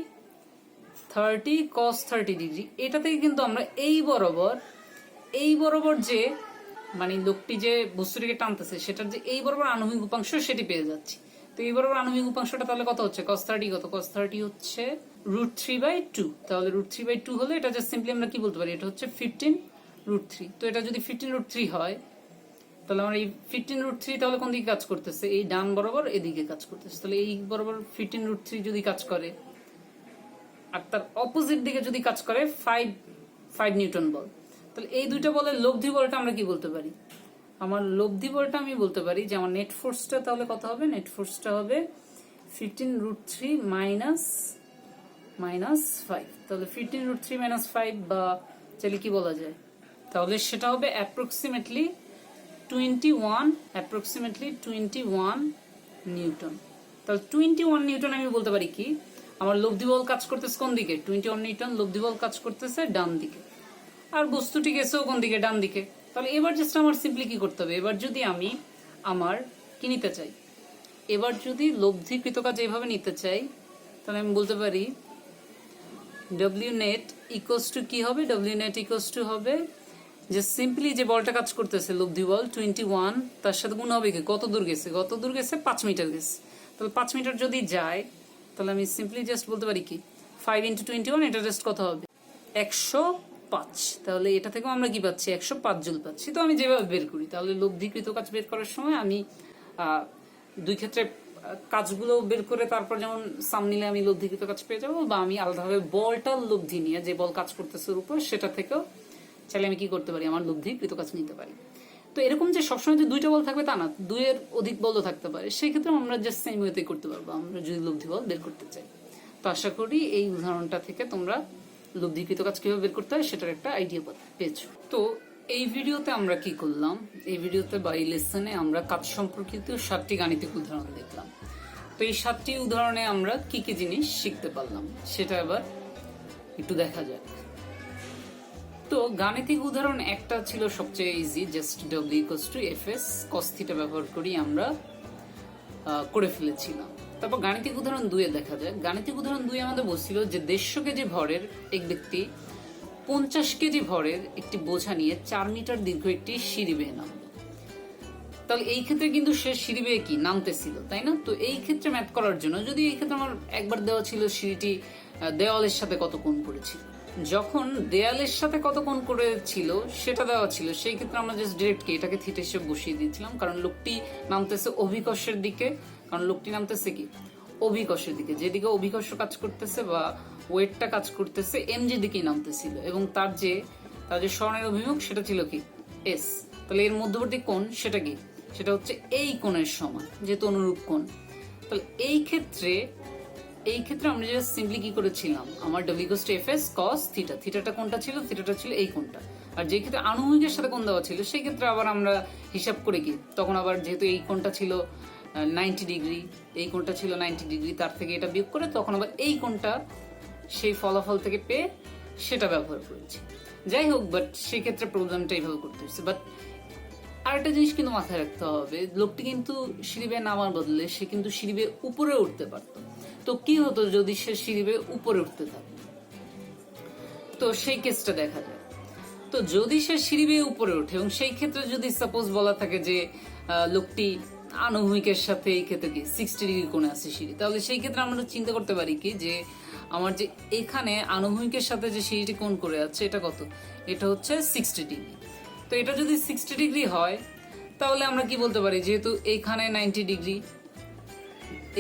cos 30 ডিগ্রি, এটা থেকে কিন্তু আমরা এই বরাবর যে, মানে লোকটি যে বস্তুটিকে টানতেছে সেটার যে এই বরাবর আনুভূমিক উপাংশ সেটি পেয়ে যাচ্ছি। তো এই বরাবর আনুভূমিক উপাংশটা তাহলে কত হচ্ছে, cos 30 কত, cos 30 হচ্ছে √3/2। তাহলে √3/2 হলে এটা জাস্ট সিম্পলি আমরা কি বলতে পারি, এটা হচ্ছে 15√3। তো এটা যদি 15√3 হয়, তাহলে আমার এই 15√3 তাহলে কোন দিকে কাজ করতেছে, এই ডান বরাবর এদিকে কাজ করতেছে। তাহলে এই বরাবর 15√3 যদি কাজ করে, আর তার অপোজিট দিকে যদি কাজ করে 5 নিউটন বল, তাহলে এই দুইটা বলের লব্ধি বলটা আমরা কি বলতে পারি, আমার লব্ধি বলটা আমি বলতে পারি যে আমার নেট ফোর্সটা তাহলে কত হবে, নেট ফোর্সটা হবে 15√3 মাইনাস 5। তাহলে 15√3 মাইনাস 5 বা চাইলে কি বলা যায়, তাহলে সেটা হবে অ্যাপ্রক্সিমেটলি 21 নিউটন। তাহলে 21 নিউটন আমি বলতে পারি কি, আমার লব্ধি বল কাজ করতেছে কোন দিকে, 21 নিউটন লব্ধি বল কাজ করতেছে ডান দিকে, আর বস্তুটি গেছেও কোন দিকে, ডান দিকে। তাহলে এবার জাস্ট আমার সিম্পলি কি করতে হবে, এবার যদি আমি আমার কি নিতে চাই, এবার যদি লব্ধিকৃত কাজ এইভাবে নিতে চাই, তাহলে আমি বলতে পারি ডব্লিউ নেট ইকুয়ালস টু কি হবে, ডব্লিউ নেট ইকুয়ালস টু হবে যে সিম্পলি যে বলটা কাজ করতেছে লব্ধি বল 21, তার সাথে গুণ হবে কি, কত দূর গেছে, 5 মিটার গেছে। তাহলে 5 মিটার যদি যায়, তাহলে আমি সিম্পলি জাস্ট বলতে পারি কি 5 × 21, এটা জাস্ট কত হবে 105। তাহলে এটা থেকেও আমরা কি পাচ্ছি, 105 জুল পাচ্ছি। তো আমি যেভাবে বের করি, তাহলে লব্ধিকৃত কাজ বের করার সময় আমি দুই ক্ষেত্রে কাজগুলো বের করে তারপর যেমন সাম নিলে আমি লব্ধিকৃত কাজ পেয়ে যাবো, বা আমি আলাদাভাবে বলটার লব্ধি নিয়ে যে বল কাজ করতেছে ওর উপর সেটা থেকেও চাইলে আমি কি করতে পারি, আমার লব্ধিকৃত কাজ নিতে পারি। তো এরকম যে সবসময় যে দুইটা বল থাকবে তা না, দুইয়ের অধিক বলও থাকতে পারে, সেই ক্ষেত্রে আমরা জাস্ট সেম ওয়েতে করতে পারবো আমরা যদি লব্ধি বল বের করতে চাই। তো আশা করি এই উদাহরণটা থেকে তোমরা লব্ধিকৃত কাজ কিভাবে বের করতে হয় সেটার একটা আইডিয়া পেয়েছো। তো এই ভিডিওতে আমরা কি করলাম, এই ভিডিওতে বা এই লেসনে আমরা কাজ সম্পর্কিত 7টি গাণিতিক উদাহরণ দেখলাম। তো এই 7টি উদাহরণে আমরা কি কি জিনিস শিখতে পারলাম সেটা এবার একটু দেখা যাক। তো গাণিতিক উদাহরণ একটা ছিল সবচেয়ে easy, just W = Fs cos θ ব্যবহার করি আমরা করে ফেলেছিলাম। তারপর গাণিতিক উদাহরণ 2 দেখা যায়। গাণিতিক উদাহরণ 2 আমাদের বলছিল যে 150 কেজি ভরের এক ব্যক্তি 50 কেজি ভরের একটি বোঝা নিয়ে 4 মিটার দীর্ঘ একটি সিঁড়ি বেয়ে নামলো। তাহলে এই ক্ষেত্রে কিন্তু সে সিঁড়ি বেয়ে কি নামতেছিল, তাই না? তো এই ক্ষেত্রে ম্যাথ করার জন্য, যদি এই ক্ষেত্রে আমার একবার দেওয়া ছিল সিঁড়িটি দেওয়ালের সাথে কত কোণ করেছিল। যখন দেয়ালের সাথে কত কোণ করেছিল সেটা দেওয়া ছিল, সেই ক্ষেত্রে আমরা জাস্ট ডিরেক্ট এটাকে থিটা হিসেবে বসিয়ে দিয়েছিলাম, কারণ লোকটি নামতেছে অভিকর্ষের দিকে, কারণ লোকটি নামতেছে কি অভিকর্ষের দিকে, যেদিকে অভিকর্ষ কাজ করতেছে বা ওয়েটটা কাজ করতেছে এমজি দিকেই নামতেছিল, এবং তার যে স্বর্ণের অভিমুখ সেটা ছিল কি এস। তাহলে এর মধ্যবর্তী কোণ সেটা কি, সেটা হচ্ছে এই কোণের সমান, যেহেতু অনুরূপ কোণ। তাহলে এই ক্ষেত্রে আমরা যেটা সিম্পলি কি করেছিলাম, আমার w = fs cos থিটা, থিটাটা কোনটা ছিল, থিটাটা ছিল এই কোণটা। আর যে ক্ষেত্রে আনুভূমিকের সাথে কোণ দেওয়া ছিল সেই ক্ষেত্রে আবার আমরা হিসাব করে কি, তখন আবার যেহেতু এই কোণটা ছিল 90 ডিগ্রি, এই কোণটা ছিল 90 ডিগ্রি, তার থেকে এটা বিয়োগ করে তখন আবার এই কোণটা সেই ফলাফল থেকে পেয়ে সেটা ব্যবহার করেছি। যাই হোক, বাট সেই ক্ষেত্রে প্রবলেমটা এইভাবে করতে হচ্ছে। বাট আরেকটা জিনিস কিন্তু মাথায় রাখতে হবে, লোকটি কিন্তু সিঁড়ি বেয়ে নামার বদলে সে কিন্তু সিঁড়ি বেয়ে উপরে উঠতে পারতো। তো কি হতো যদি সে সিঁড়ি বেয়ে উপরে উঠতে থাকতো, তো সেই কেসটা দেখা যায়। তো যদি সে সিঁড়ি বেয়ে উপরে ওঠে এবং সেই ক্ষেত্রে যদি সাপোজ বলা থাকে যে লোকটি আনুভূমিকের সাথে এই ক্ষেত্রে কি 60 ডিগ্রি কোণে আছে সিঁড়ি, তাহলে সেই ক্ষেত্রে আমরা চিন্তা করতে পারি কি যে আমার যে এখানে আনুভূমিকের সাথে যে সিঁড়িটি কোণ করে আছে এটা কত, এটা হচ্ছে 60 ডিগ্রি। তো এটা যদি 60 ডিগ্রি হয় তাহলে আমরা কি বলতে পারি, যেহেতু এখানে 90 ডিগ্রি,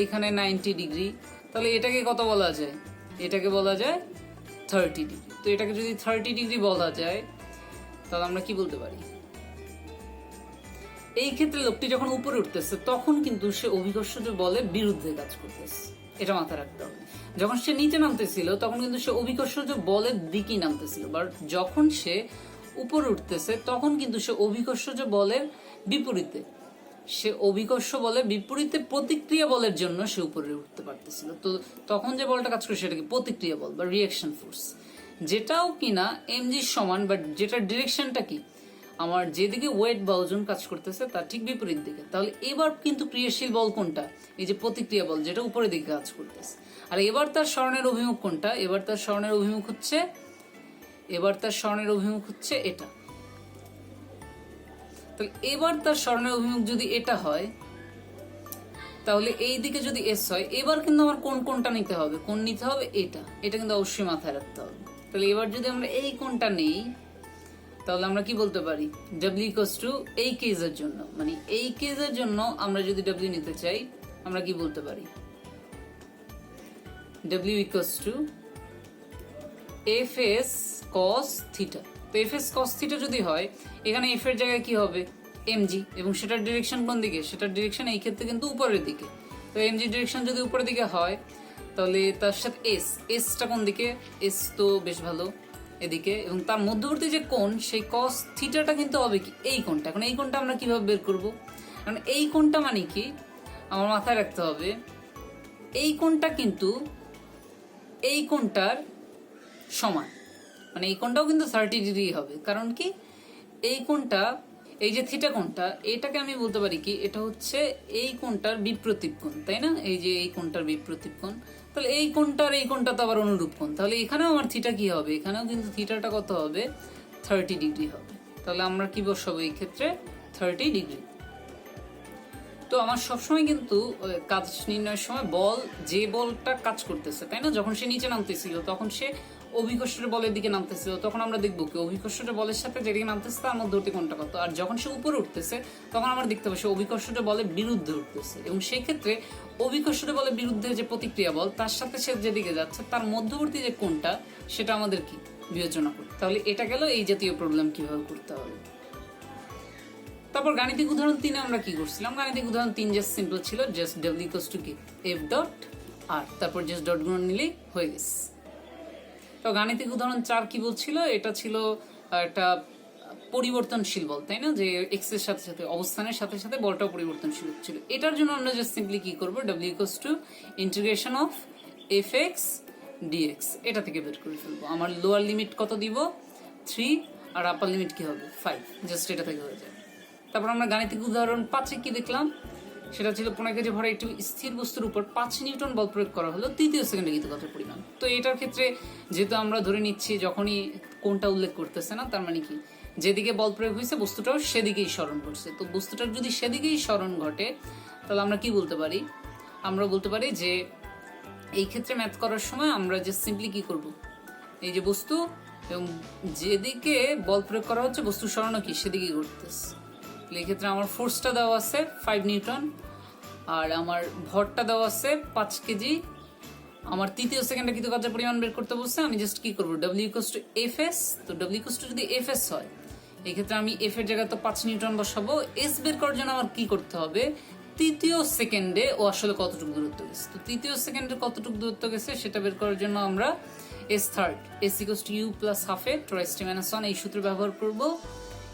এখানে 90 ডিগ্রি, তাহলে এটাকে কত বলা যায়, এটাকে বলা যায় 30 ডিগ্রি। তো এটাকে যদি 30 ডিগ্রি বলা যায় তাহলে আমরা কি বলতে পারি, এই ক্ষেত্রে লোকটি যখন উপরে উঠতেছে তখন কিন্তু সে অভিকর্ষজ বলের বিরুদ্ধে কাজ করতেছে, এটা মাথায় রাখতে হবে। যখন সে নিচে নামতেছিল তখন কিন্তু সে অভিকর্ষজ বলের দিকেই নামতেছিল, বাট যখন সে উপরে উঠতেছে তখন কিন্তু সে অভিকর্ষজ বলের বিপরীতে, সে অভিকর্ষ বলের বিপরীতে প্রতিক্রিয়া বলের জন্য সে উপরে উঠতে পারতেছিল। তো তখন যে বলটা কাজ করে সেটাকে প্রতিক্রিয়া বল বা রিঅ্যাকশন ফোর্স, যেটাও কিনা এমজির সমান, বাট যেটার ডিরেকশনটা কি, আমার যেদিকে ওয়েট বা ওজন কাজ করতেছে তার ঠিক বিপরীত দিকে। তাহলে এবার কিন্তু ক্রিয়াশীল বল কোনটা, এই যে প্রতিক্রিয়া বল যেটা উপরের দিকে কাজ করতেছে। আর এবার তার স্মরণের অভিমুখ কোনটা, এবার তার স্মরণের অভিমুখ হচ্ছে এটা। তাহলে এবার তার স্মরণের অভিমুখ যদি এটা হয় তাহলে এই দিকে যদি এস হয়, এবার কিন্তু আমার কোনটা নিতে হবে, কোন নিতে হবে এটা কিন্তু অবশ্যই মাথায় রাখতে হবে। তাহলে এবার যদি আমরা এই কোনটা নেই তাহলে আমরা কি বলতে পারি, w = এই কেসের জন্য, মানে এই কেসের জন্য আমরা যদি w নিতে চাই আমরা কি বলতে পারি, w = fs cos থিটা। তো fs cos থিটা যদি হয়, এখানে f এর জায়গায় কি হবে mg, এবং সেটার ডিরেকশন কোন দিকে, সেটার ডিরেকশন এই ক্ষেত্রে কিন্তু উপরের দিকে। তো mg ডিরেকশন যদি উপরের দিকে হয় তাহলে তার সাথে এসটা কোন দিকে, এস তো বেশ ভালো এদিকে, এবং তার মধ্যবর্তী যে কোণ সেই cos থিটাটা কিন্তু হবে কি এই কোণটা। এখন এই কোণটা আমরা কিভাবে বের করব, কারণ এই কোণটা মানে কি আমার মাথায় রাখতে হবে, এই কোণটা কিন্তু এই কোণটার সমান, মানে এই কোণটাও কিন্তু 30 ডিগ্রি হবে। কারণ কি এই কোণটা, এই যে থিটা কোণটা, এটাকে আমি বলতে পারি কি এটা হচ্ছে এই কোণটার বিপ্রতীপ কোণ, তাই না, এই যে এই কোণটার বিপ্রতীপ কোণ। তাহলে এই কোণটার এই কোণটা তো আবার অনুরূপ কোণ, তাহলে এখানেও আমার থিটা কি হবে, এখানেও কিন্তু থিটাটা কত হবে 30 ডিগ্রি হবে। তাহলে আমরা কি বসাবো এই ক্ষেত্রে 30 ডিগ্রি। তো আমার সবসময় কিন্তু কাজ নির্ণয়ের সময় যে বলটা কাজ করতেছে, তাই না, যখন সে নিচে নামতেছিল তখন সে অভিকর্ষের বলের দিকে নামতেছিল, তখন আমরা দেখবো কি অভিকর্ষের বলের সাথে যেদিকে নামতেছে তার মধ্যবর্তী কোণটা কত। আর যখন সে উপরে উঠতেছে তখন আমরা দেখতে পাবো সে অভিকর্ষের বলের বিরুদ্ধে উঠতেছে, এবং সেই ক্ষেত্রে অভিকর্ষের বলের বিরুদ্ধে যে প্রতিক্রিয়া বল তার সাথে সে যেদিকে যাচ্ছে তার মধ্যবর্তী যে কোণটা সেটা আমাদের কি বিবেচনা করতে। তাহলে এটা গেল এই জাতীয় প্রবলেম কিভাবে করতে হবে। তারপর গাণিতিক উদাহরণ 3 আমরা কি করছিলাম, গাণিতিক উদাহরণ 3 জাস্ট সিম্পল ছিল, জাস্ট w = কি f.r, তারপর জাস্ট ডট গুণন নিলেই হয়ে গেছে। তো গাণিতিক উদাহরণ 4 কি বলছিল, এটা ছিল একটা পরিবর্তনশীল বল, তাই না, যে এক্স এর সাথে সাথে অবস্থানের সাথে সাথে বলটাও পরিবর্তনশীল ছিল। এটার জন্য আমরা জাস্ট সিম্পলি কি করব, w = fx dx, এটা থেকে বের করে ফেলবো। আমার লোয়ার লিমিট কত দিব 3, আর আপার লিমিট কি হবে 5, জাস্ট এটা থেকে হয়ে যায়। তারপর আমরা গাণিতিক উদাহরণ 5 কি দেখলাম, সেটা ছিল 15 কেজি ভরা একটি স্থির বস্তুর উপর 5 নিউটন বল প্রয়োগ করা হলো তৃতীয় সেকেন্ডে গতিপথের পরিমাণ। তো এটার ক্ষেত্রে যেহেতু আমরা ধরে নিচ্ছি যখনই কোনটা উল্লেখ করতেছে না, তার মানে কি যেদিকে বল প্রয়োগ হয়েছে বস্তুটাও সেদিকেই স্মরণ করছে। তো বস্তুটার যদি সেদিকেই স্মরণ ঘটে তাহলে আমরা কি বলতে পারি, আমরা বলতে পারি যে এই ক্ষেত্রে ম্যাথ করার সময় আমরা যে সিম্পলি কি করব, এই যে বস্তু এবং যেদিকে বল প্রয়োগ করা হচ্ছে বস্তু সরানো কি সেদিকে ঘুরতেছে। এই ক্ষেত্রে আমার ফোর্সটা দেওয়া আছে 5 নিউটন, আর আমার ভরটা দেওয়া আছে 5 কেজি। আমার তৃতীয় সেকেন্ডে কিন্তু কাজের পরিমাণ বের করতে বলছে, আমি জাস্ট কি করবো, W = Fs। তো W = যদি Fs হয়, এই ক্ষেত্রে আমি F এর জায়গায় তো 5 নিউটন বসাবো। S বের করার জন্য আমার কি করতে হবে, তৃতীয় সেকেন্ডে ও আসলে কতটুকু দূরত্ব গেছে। তো তৃতীয় সেকেন্ডে কতটুকু দূরত্ব গেছে সেটা বের করার জন্য আমরা S থার্ড, S = U + ½ × 10⁻⁻1 এই সূত্র ব্যবহার করব।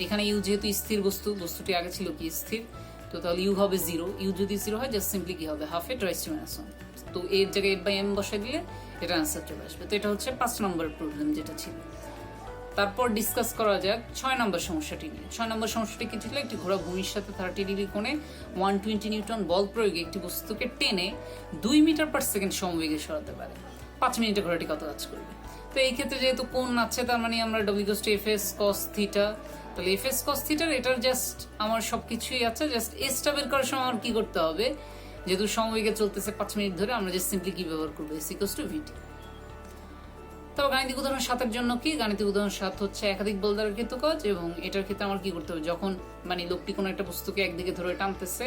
এখানে U যেহেতু স্থির বস্তুটি আগে ছিল কি স্থির, তো তাহলে U হবে 0। U যদি 0 হয় জাস্ট সিম্পলি কি হবে, ½ × 10⁻⁻1। তো এর জায়গায় 8/m বসাই দিলে এটা আনসার চলে আসবে। তো এটা হচ্ছে 5 নম্বর প্রবলেম যেটা ছিল। তারপর ডিসকাস করা যাক 6 নম্বর সমস্যাটি নিয়ে। 6 নম্বর সমস্যাটি কি ছিল, একটি ঘোড়া ভূমির সাথে 30 ডিগ্রি কোণে 120 নিউটন বল প্রয়োগে একটি বস্তুকে টেনে 2 মিটার/সেকেন্ড সমবেগে সরাতে পারে। 5 মিনিটে ঘোড়াটি কত কাজ করবে। তো এই ক্ষেত্রে যেহেতু কোণ আছে, তার মানে আমরা W = Fs cos θ, তাহলে Fs cos θ এটার জাস্ট আমার সবকিছুই আছে, জাস্ট এসটা বের করার সময় আমার কি করতে হবে, যেহেতু সমবেগে চলতেছে 5 মিনিট ধরে, আমরা জাস্ট সিম্পলি কি ব্যবহার করবো, S = Vt। তবে গাণিতিক উদাহরণ 7-এর জন্য কি, গাণিতিক উদাহরণ 7 হচ্ছে একাধিক বল দ্বারা কৃত কাজ, এবং এটার ক্ষেত্রে আমার কি করতে হবে, যখন মানে লোকটি কোনো একটা বস্তুকে একদিকে ধরে টানতেছে,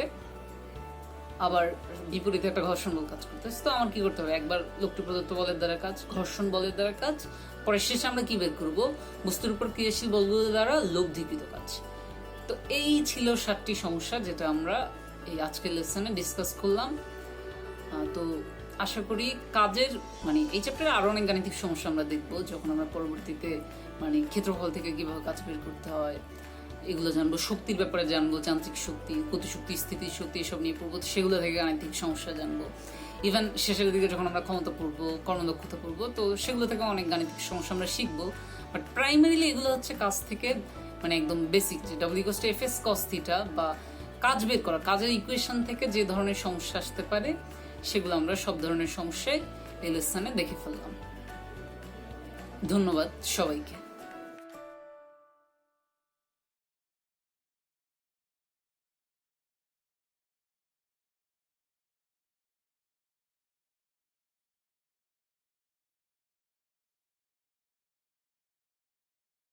আবার বিপরীতে একটা ঘর্ষণ বল কাজ করতেছে, তো আমার কি করতে হবে, একবার লোকটি প্রদত্ত বলের দ্বারা কাজ, ঘর্ষণ বলের দ্বারা কাজ, পরে শেষে আমরা কি বের করবো, বস্তুর উপর ক্রিয়াশীল বলগুলোর দ্বারা লব্ধিকৃত কাজ। তো এই ছিল 7টি সমস্যা যেটা আমরা এই আজকের লেসনে ডিসকাস করলাম। তো আশা করি কাজের মানে এই চ্যাপ্টারে আরো অনেক গাণিতিক সমস্যা আমরা দেখবো, যখন আমরা পরবর্তীতে মানে ক্ষেত্রফল থেকে কিভাবে কাজ বের করতে হয় এগুলো জানবো, শক্তির ব্যাপারে জানবো, যান্ত্রিক শক্তি, গতিশক্তি, স্থিতির শক্তি এসব নিয়ে পড়বো। সেগুলো থেকে গাণিতিক সমস্যা জানবো। ইভেন শেষের দিকে যখন আমরা ক্ষমতা পড়বো, কর্মদক্ষতা পড়বো, তো সেগুলো থেকে অনেক গাণিতিক সমস্যা আমরা শিখবো। বাট প্রাইমারিলি এগুলো হচ্ছে কাজ থেকে মানে একদম বেসিক, যে W = Fs cos θ বা কাজ বের করা, কাজের ইকুয়েশন থেকে যে ধরনের সমস্যা আসতে পারে সেগুলো আমরা সব ধরনের সমস্যায় এই লেসনে দেখে ফেললাম। ধন্যবাদ সবাইকে।